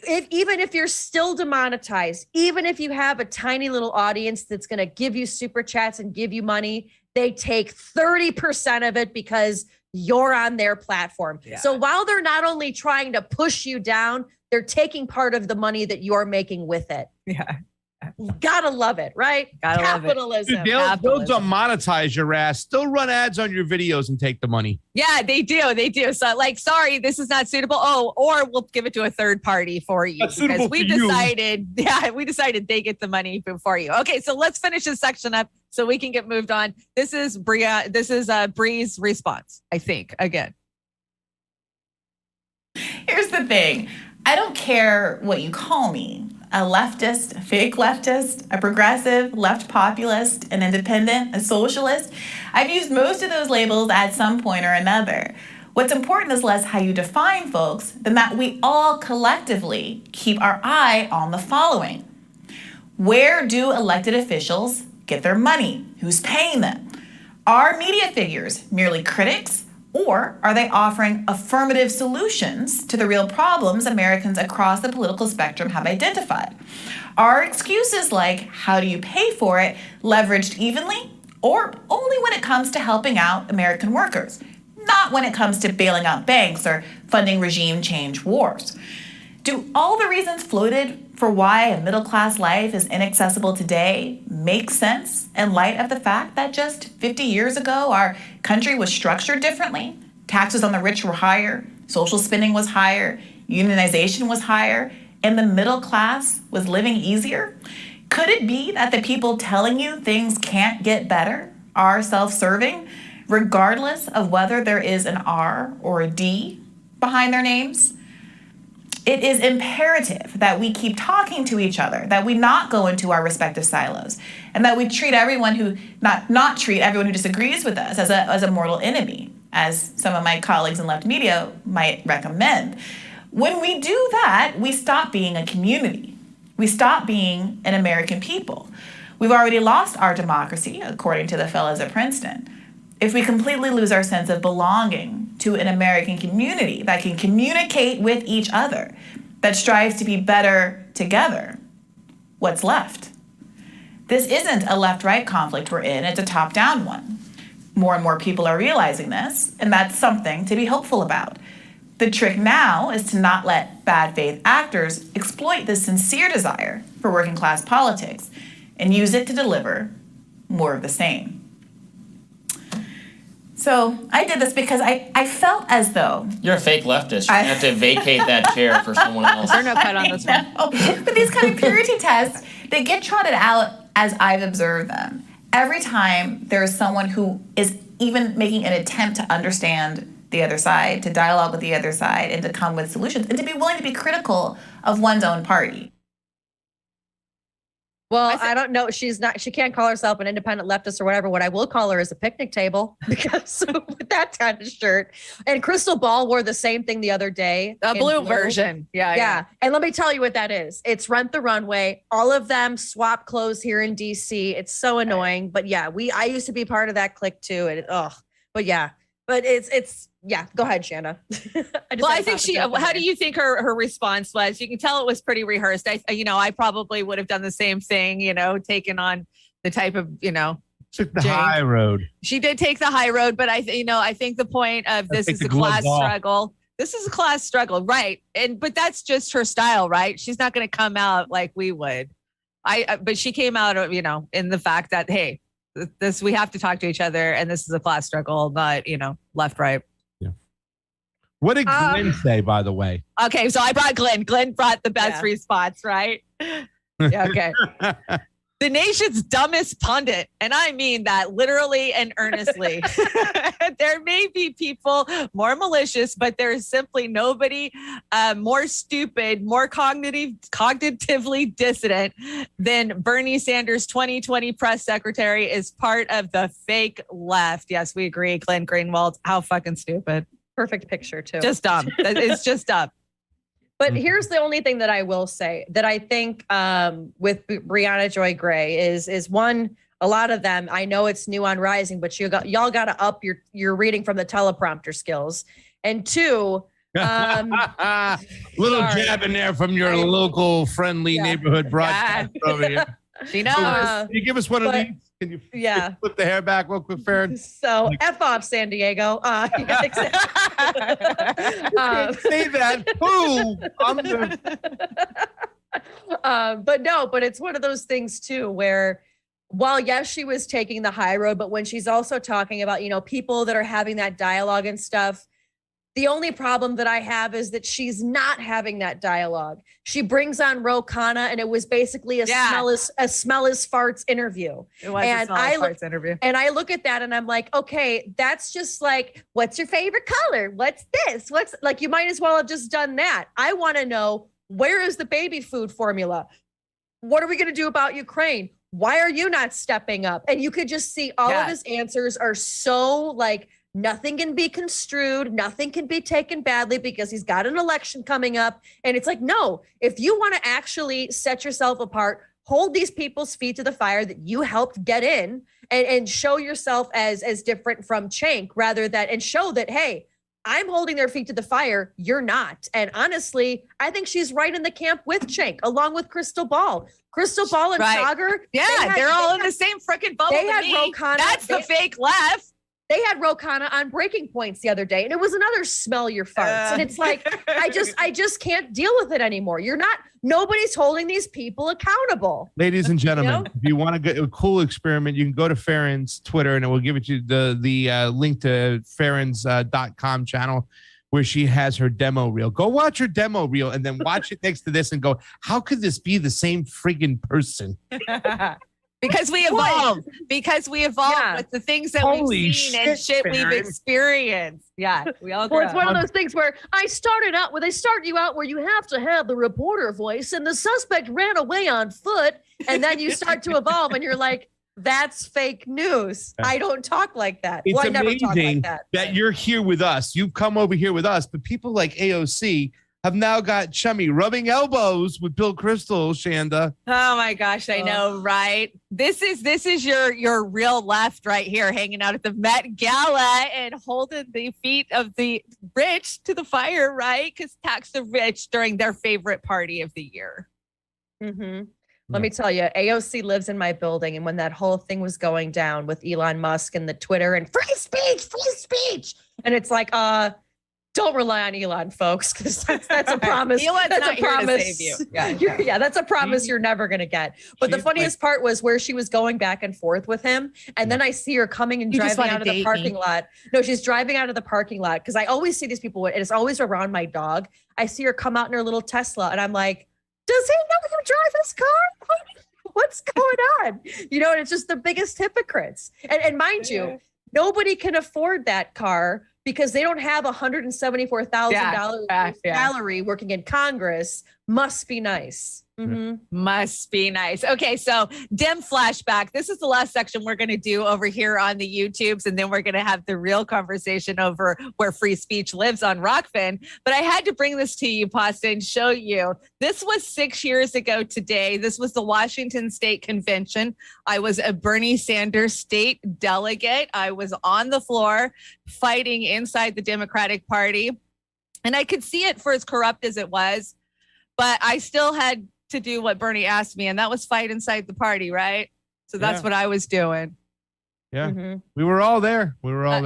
Even if you're still demonetized, even if you have a tiny little audience that's going to give you super chats and give you money, they take 30% of it because you're on their platform. Yeah. So while they're not only trying to push you down, they're taking part of the money that you're making with it. Yeah. Gotta love it, right? Gotta Capitalism. love it. They'll demonetize your ass, still run ads on your videos and take the money. Yeah, they do. They do. So sorry, this is not suitable. Oh, or we'll give it to a third party for you because we decided they get the money for you. Okay, so let's finish this section up so we can get moved on. This is Bree's response, I think, again. Here's the thing. I don't care what you call me. A leftist, a fake leftist, a progressive, left populist, an independent, a socialist. I've used most of those labels at some point or another. What's important is less how you define folks than that we all collectively keep our eye on the following. Where do elected officials get their money? Who's paying them? Are media figures merely critics? Or are they offering affirmative solutions to the real problems Americans across the political spectrum have identified? Are excuses like, how do you pay for it, leveraged evenly or only when it comes to helping out American workers, not when it comes to bailing out banks or funding regime change wars? Do all the reasons floated for why a middle-class life is inaccessible today make sense in light of the fact that just 50 years ago, our country was structured differently? Taxes on the rich were higher, social spending was higher, unionization was higher, and the middle class was living easier? Could it be that the people telling you things can't get better are self-serving, regardless of whether there is an R or a D behind their names? It is imperative that we keep talking to each other, that we not go into our respective silos, and that we treat everyone who not treat everyone who disagrees with us as a mortal enemy, as some of my colleagues in left media might recommend. When we do that, we stop being a community. We stop being an American people. We've already lost our democracy, according to the fellows at Princeton. If we completely lose our sense of belonging to an American community that can communicate with each other, that strives to be better together, what's left? This isn't a left-right conflict we're in, it's a top-down one. More and more people are realizing this, and that's something to be hopeful about. The trick now is to not let bad faith actors exploit this sincere desire for working class politics and use it to deliver more of the same. So I did this because I felt as though... You're a fake leftist. You have to vacate that chair for someone else. There's no cut on this one. But these kind of purity tests, they get trotted out as I've observed them. Every time there's someone who is even making an attempt to understand the other side, to dialogue with the other side, and to come with solutions, and to be willing to be critical of one's own party. Well, I don't know. She can't call herself an independent leftist or whatever. What I will call her is a picnic table, because with that kind of shirt. And Crystal Ball wore the same thing the other day. The blue version. Yeah. And let me tell you what that is. It's Rent the Runway. All of them swap clothes here in DC. It's so annoying. But yeah, I used to be part of that clique too. And but it's go ahead, Shanda. I think how do you think her response was? You can tell it was pretty rehearsed. I probably would have done the same thing, taken on the type of, Took the high road. She did take the high road, but I think the point of this is a class struggle. This is a class struggle, right? But that's just her style, right? She's not going to come out like we would. But she came out, in the fact that, hey, we have to talk to each other, and this is a class struggle, not, left, right. Yeah. What did Glenn say, by the way? Okay, so I brought Glenn. Glenn brought the best response, right? Yeah, okay. The nation's dumbest pundit, and I mean that literally and earnestly. There may be people more malicious, but there is simply nobody more stupid, more cognitively dissident than Bernie Sanders' 2020 press secretary is part of the fake left. Yes, we agree. Glenn Greenwald, how fucking stupid. Perfect picture too. Just dumb. It's just dumb. But here's the only thing that I will say that I think with Brianna Joy Gray is one, a lot of them, I know it's new on Rising, but y'all got to up your reading from the teleprompter skills. And two, little jab in there from your local friendly neighborhood broadcast over here. She knows. Can you give us one of these? Can you flip the hair back real quick, Farron? So F off San Diego. Say that. Ooh, but it's one of those things too, where while yes, she was taking the high road, but when she's also talking about, people that are having that dialogue and stuff, the only problem that I have is that she's not having that dialogue. She brings on Ro Khanna, and it was basically a smell is farts interview. It was a smell is farts interview. And I look at that and I'm like, okay, that's just like, what's your favorite color? What's this? What's like, you might as well have just done that. I want to know, where is the baby food formula? What are we going to do about Ukraine? Why are you not stepping up? And you could just see all of his answers are so like, nothing can be construed. Nothing can be taken badly because he's got an election coming up. And it's like, no, if you want to actually set yourself apart, hold these people's feet to the fire that you helped get in and show yourself as different from Cenk and show that, hey, I'm holding their feet to the fire. You're not. And honestly, I think she's right in the camp with Cenk, along with Crystal Ball. Crystal Ball and Sagar. Yeah, they're all in the same freaking bubble. They had Ro Khanna. That's the fake left. They had Ro Khanna on Breaking Points the other day, and it was another smell your farts. And it's like, I just can't deal with it anymore. Nobody's holding these people accountable. Ladies and gentlemen, if you want to get a cool experiment, you can go to Farron's Twitter and it will give it you the link to Farron's.com channel where she has her demo reel. Go watch her demo reel and then watch it next to this and go, how could this be the same friggin' person? Because we evolve. Because we evolve with the things that we've seen and shit we've experienced. Yeah, we all grow. Well, it's one of those things where they start you out where you have to have the reporter voice and the suspect ran away on foot. And then you start to evolve and you're like, that's fake news. I don't talk like that. It's I never talk amazing like that you're here with us. You've come over here with us, but people like AOC have now got chummy rubbing elbows with Bill Kristol, Shanda. Oh my gosh, I know, right? This is your real left right here, hanging out at the Met Gala and holding the feet of the rich to the fire, right? Because tax the rich during their favorite party of the year. Mm-hmm. Let me tell you, AOC lives in my building, and when that whole thing was going down with Elon Musk and the Twitter and free speech, and it's like, don't rely on Elon, folks, because that's a promise. Elon's that's not a promise. here to save you. Yeah, that's a promise you're never going to get. But the funniest part was where she was going back and forth with him. And then I see her coming and driving out of the parking lot. No, she's driving out of the parking lot because I always see these people, and it's always around my dog. I see her come out in her little Tesla, and I'm like, does he know you drive this car? What's going on? And it's just the biggest hypocrites. And mind you, nobody can afford that car because they don't have $174,000 salary working in Congress. Must be nice. Mm-hmm. Must be nice. Okay, so Dem flashback. This is the last section we're going to do over here on the YouTubes, and then we're going to have the real conversation over where free speech lives on Rockfin. But I had to bring this to you, Pasta, and show you. This was 6 years ago today. This was the Washington State Convention. I was a Bernie Sanders state delegate. I was on the floor fighting inside the Democratic Party, and I could see it for as corrupt as it was, but I still had to do what Bernie asked me, and that was fight inside the party, right? So that's what I was doing. Yeah, we were all there. We were all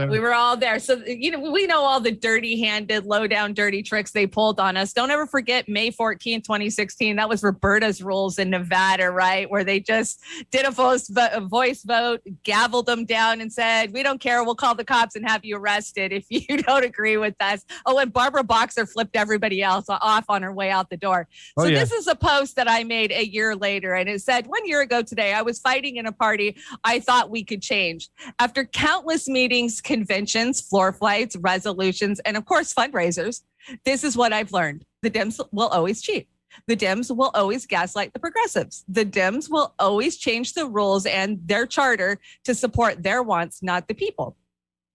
there. So, we know all the dirty-handed, low-down, dirty tricks they pulled on us. Don't ever forget May 14, 2016. That was Roberta's rules in Nevada, right? Where they just did a voice vote, gavelled them down and said, we don't care. We'll call the cops and have you arrested if you don't agree with us. Oh, and Barbara Boxer flipped everybody else off on her way out the door. So this is a post that I made a year later, and it said, 1 year ago today, I was fighting in a party I thought we could change. After countless meetings, conventions, floor fights, resolutions, and of course, fundraisers, this is what I've learned. The Dems will always cheat. The Dems will always gaslight the progressives. The Dems will always change the rules and their charter to support their wants, not the people.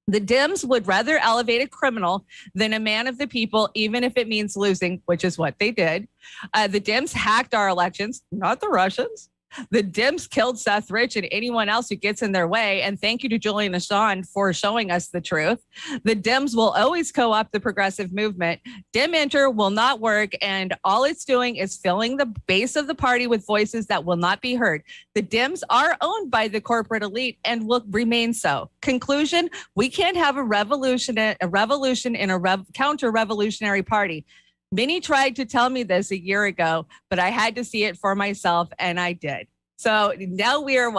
The Dems would rather elevate a criminal than a man of the people, even if it means losing, which is what they did. The Dems hacked our elections, not the Russians. The Dems killed Seth Rich and anyone else who gets in their way. And thank you to Julian Assange for showing us the truth. The Dems will always co-opt the progressive movement. Dem Enter will not work. And all it's doing is filling the base of the party with voices that will not be heard. The Dems are owned by the corporate elite and will remain so. Conclusion, we can't have a revolution in a counter-revolutionary party. Many tried to tell me this a year ago, but I had to see it for myself, and I did. So now we're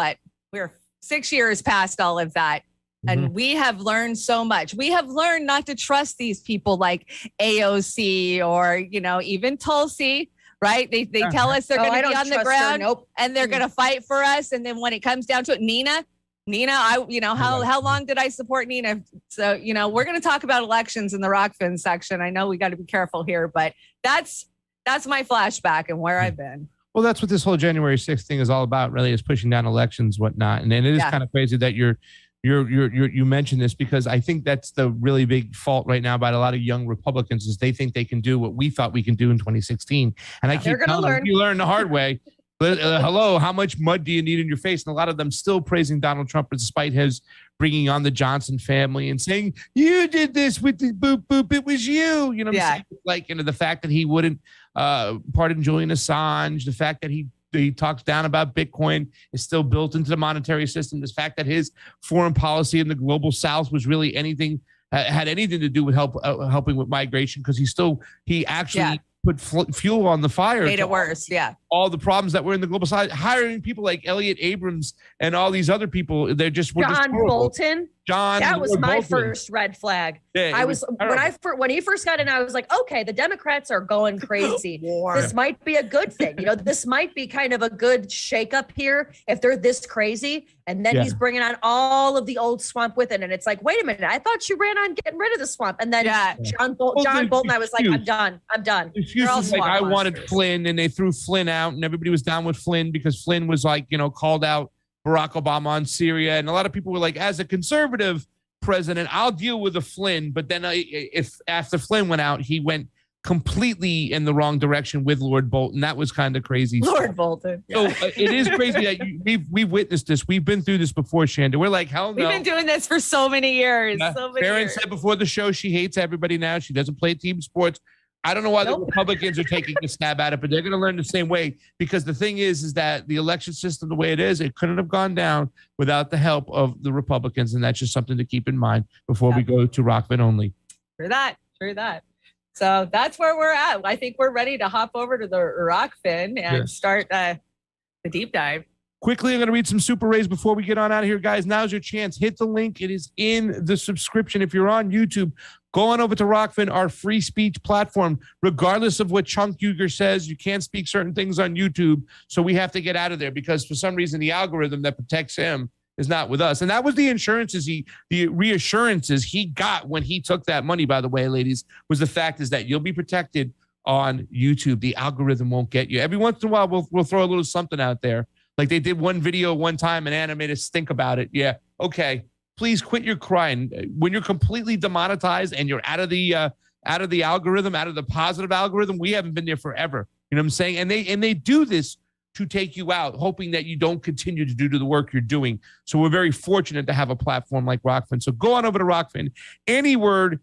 6 years past all of that, and we have learned so much. We have learned not to trust these people like AOC or, even Tulsi, right? They tell us they're going to be on the ground and they're going to fight for us. And then when it comes down to it, Nina, how long did I support Nina? So, we're going to talk about elections in the Rockfin section. I know we got to be careful here, but that's my flashback and where I've been. Well, that's what this whole January 6th thing is all about, really, is pushing down elections, whatnot. And it is kind of crazy that you mentioned this, because I think that's the really big fault right now by a lot of young Republicans is they think they can do what we thought we can do in 2016. And I keep telling them, you learn the hard way. But hello, how much mud do you need in your face? And a lot of them still praising Donald Trump despite his bringing on the Johnson family and saying, you did this with the boop, boop. It was you. You know what I'm saying? Like, the fact that he wouldn't pardon Julian Assange, the fact that he talks down about Bitcoin is still built into the monetary system. The fact that his foreign policy in the global South was really had anything to do with helping with migration, because he actually put fuel on the fire. Made it worse. Yeah. All the problems that were in the global side, hiring people like Elliot Abrams and all these other people. Were John just Bolton. That was my Bolton. first red flag. Yeah, when he first got in, I was like, okay, the Democrats are going crazy. This might be a good thing. This might be kind of a good shakeup here if they're this crazy. And then he's bringing on all of the old swamp with it. And it's like, wait a minute, I thought you ran on getting rid of the swamp. And then John Bolton, I was like, I'm done. Excuses like I wanted Flynn, and they threw Flynn out, and everybody was down with Flynn because Flynn was like, called out Barack Obama on Syria. And a lot of people were like, as a conservative president, I'll deal with the Flynn. But then if after Flynn went out, he went completely in the wrong direction with Lord Bolton. That was kind of crazy. Lord Bolton. So it is crazy that we've witnessed this. We've been through this before, Shanda. We're like, hell no. We've been doing this for so many years. Farron said before the show she hates everybody now. She doesn't play team sports. I don't know why the Republicans are taking a stab at it, but they're going to learn the same way, because the thing is that the election system, the way it is, it couldn't have gone down without the help of the Republicans. And that's just something to keep in mind before we go to Rockfin only. True that. So that's where we're at. I think we're ready to hop over to the Rockfin and start the deep dive. Quickly, I'm going to read some super rays before we get on out of here, guys. Now's your chance. Hit the link. It is in the subscription. If you're on YouTube, go on over to Rockfin, our free speech platform. Regardless of what Chunk Uger says, you can't speak certain things on YouTube. So we have to get out of there because for some reason, the algorithm that protects him is not with us. And that was the reassurances he got when he took that money, by the way, ladies, was the fact is that you'll be protected on YouTube. The algorithm won't get you. Every once in a while, we'll throw a little something out there. Like they did one video one time and Anna made us think about it. Yeah. Okay. Please quit your crying. When you're completely demonetized and you're out of the algorithm, out of the positive algorithm, we haven't been there forever. You know what I'm saying? And they do this to take you out, hoping that you don't continue to do the work you're doing. So we're very fortunate to have a platform like Rockfin. So go on over to Rockfin. Any word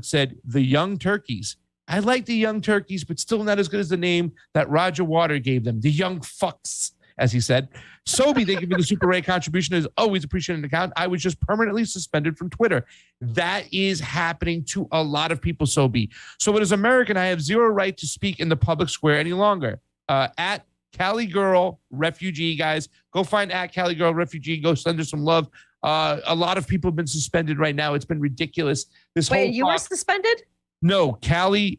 said the Young Turkeys. I like the Young Turkeys, but still not as good as the name that Roger Water gave them, the Young Fucks, as he said. Sobe, thank you for the Super Ray contribution. Is always appreciated an account. I was just permanently suspended from Twitter. That is happening to a lot of people, Sobe. So as American, I have zero right to speak in the public square any longer. At Cali Girl Refugee, guys, go find at Cali Girl Refugee. Go send her some love. A lot of people have been suspended right now. It's been ridiculous. Wait, you were suspended? No, Cali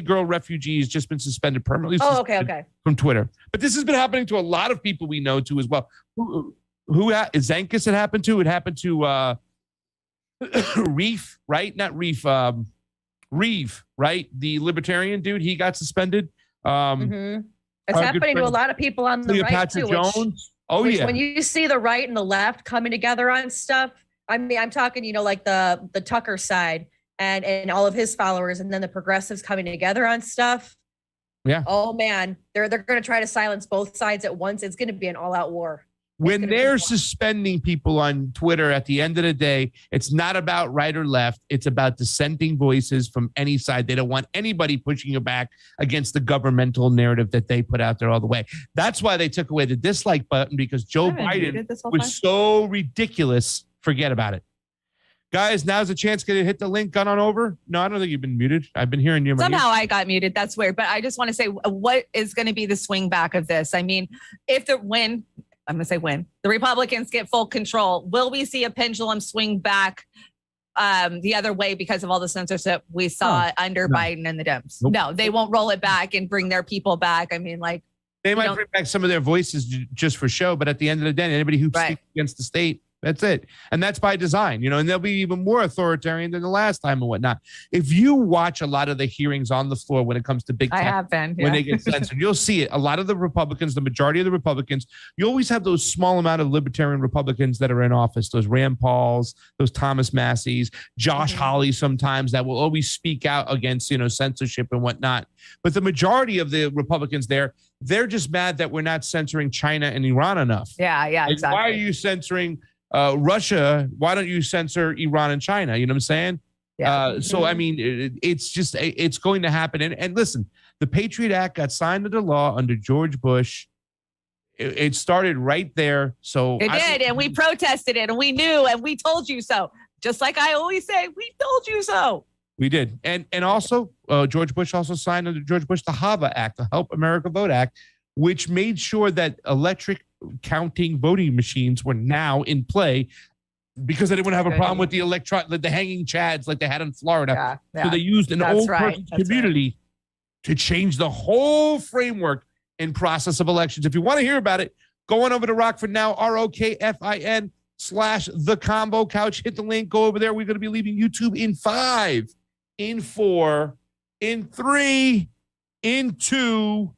Girl Refugee has just been suspended permanently. Okay. From Twitter. But this has been happening to a lot of people we know too as well. Who Zankus it happened to? It happened to Reef, right? Not Reef. Reeve, right? The libertarian dude. He got suspended. It's happening to a lot of people on the right too. Jones. When you see the right and the left coming together on stuff, I mean, I'm talking, like the Tucker side. And all of his followers, and then the progressives coming together on stuff. Yeah. Oh man, they're going to try to silence both sides at once. It's going to be an all-out war. When they're suspending people on Twitter, at the end of the day, it's not about right or left. It's about dissenting voices from any side. They don't want anybody pushing you back against the governmental narrative that they put out there all the way. That's why they took away the dislike button, because Joe Biden was so ridiculous. Forget about it. Guys, now's a chance to hit the link. Gun on over. No, I don't think you've been muted. I've been hearing you. Somehow I got muted. That's weird. But I just want to say, what is going to be the swing back of this? I mean, when the Republicans get full control, will we see a pendulum swing back the other way because of all the censorship we saw under Biden and the Dems? Nope. No, they won't roll it back and bring their people back. I mean, they might bring back some of their voices just for show, but at the end of the day, anybody who speaks against the state, that's it. And that's by design, and they'll be even more authoritarian than the last time and whatnot. If you watch a lot of the hearings on the floor when it comes to big tech, I have been, when they get censored, you'll see it. A lot of the Republicans, the majority of the Republicans, you always have those small amount of libertarian Republicans that are in office, those Rand Pauls, those Thomas Masseys, Josh Hawley sometimes, that will always speak out against, censorship and whatnot. But the majority of the Republicans there, They're just mad that we're not censoring China and Iran enough. Yeah, Like, exactly. why are you censoring Russia? Why don't you censor Iran and China? You know what I'm saying? Yeah. So, I mean, it's going to happen. And listen, the Patriot Act got signed into law under George Bush. It started right there. So It did, and we protested it, and we knew, and we told you so. Just like I always say, we told you so. We did. And also, George Bush also signed under George Bush the HAVA Act, the Help America Vote Act, which made sure that electric counting voting machines were now in play because they didn't want to have a problem with the hanging chads like they had in Florida. Yeah. So they used an old person's community to change the whole framework and process of elections. If you want to hear about it, go on over to Rockford Now, ROKFIN/The Combo Couch. Hit the link, go over there. We're going to be leaving YouTube in 5, in 4, in 3, in 2,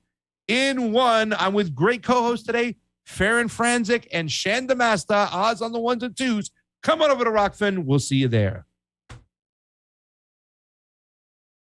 in 1. I'm with great co-hosts today, Farron Franzik and Shanda Masta. Odds on the 1s and 2s. Come on over to Rockfin. We'll see you there.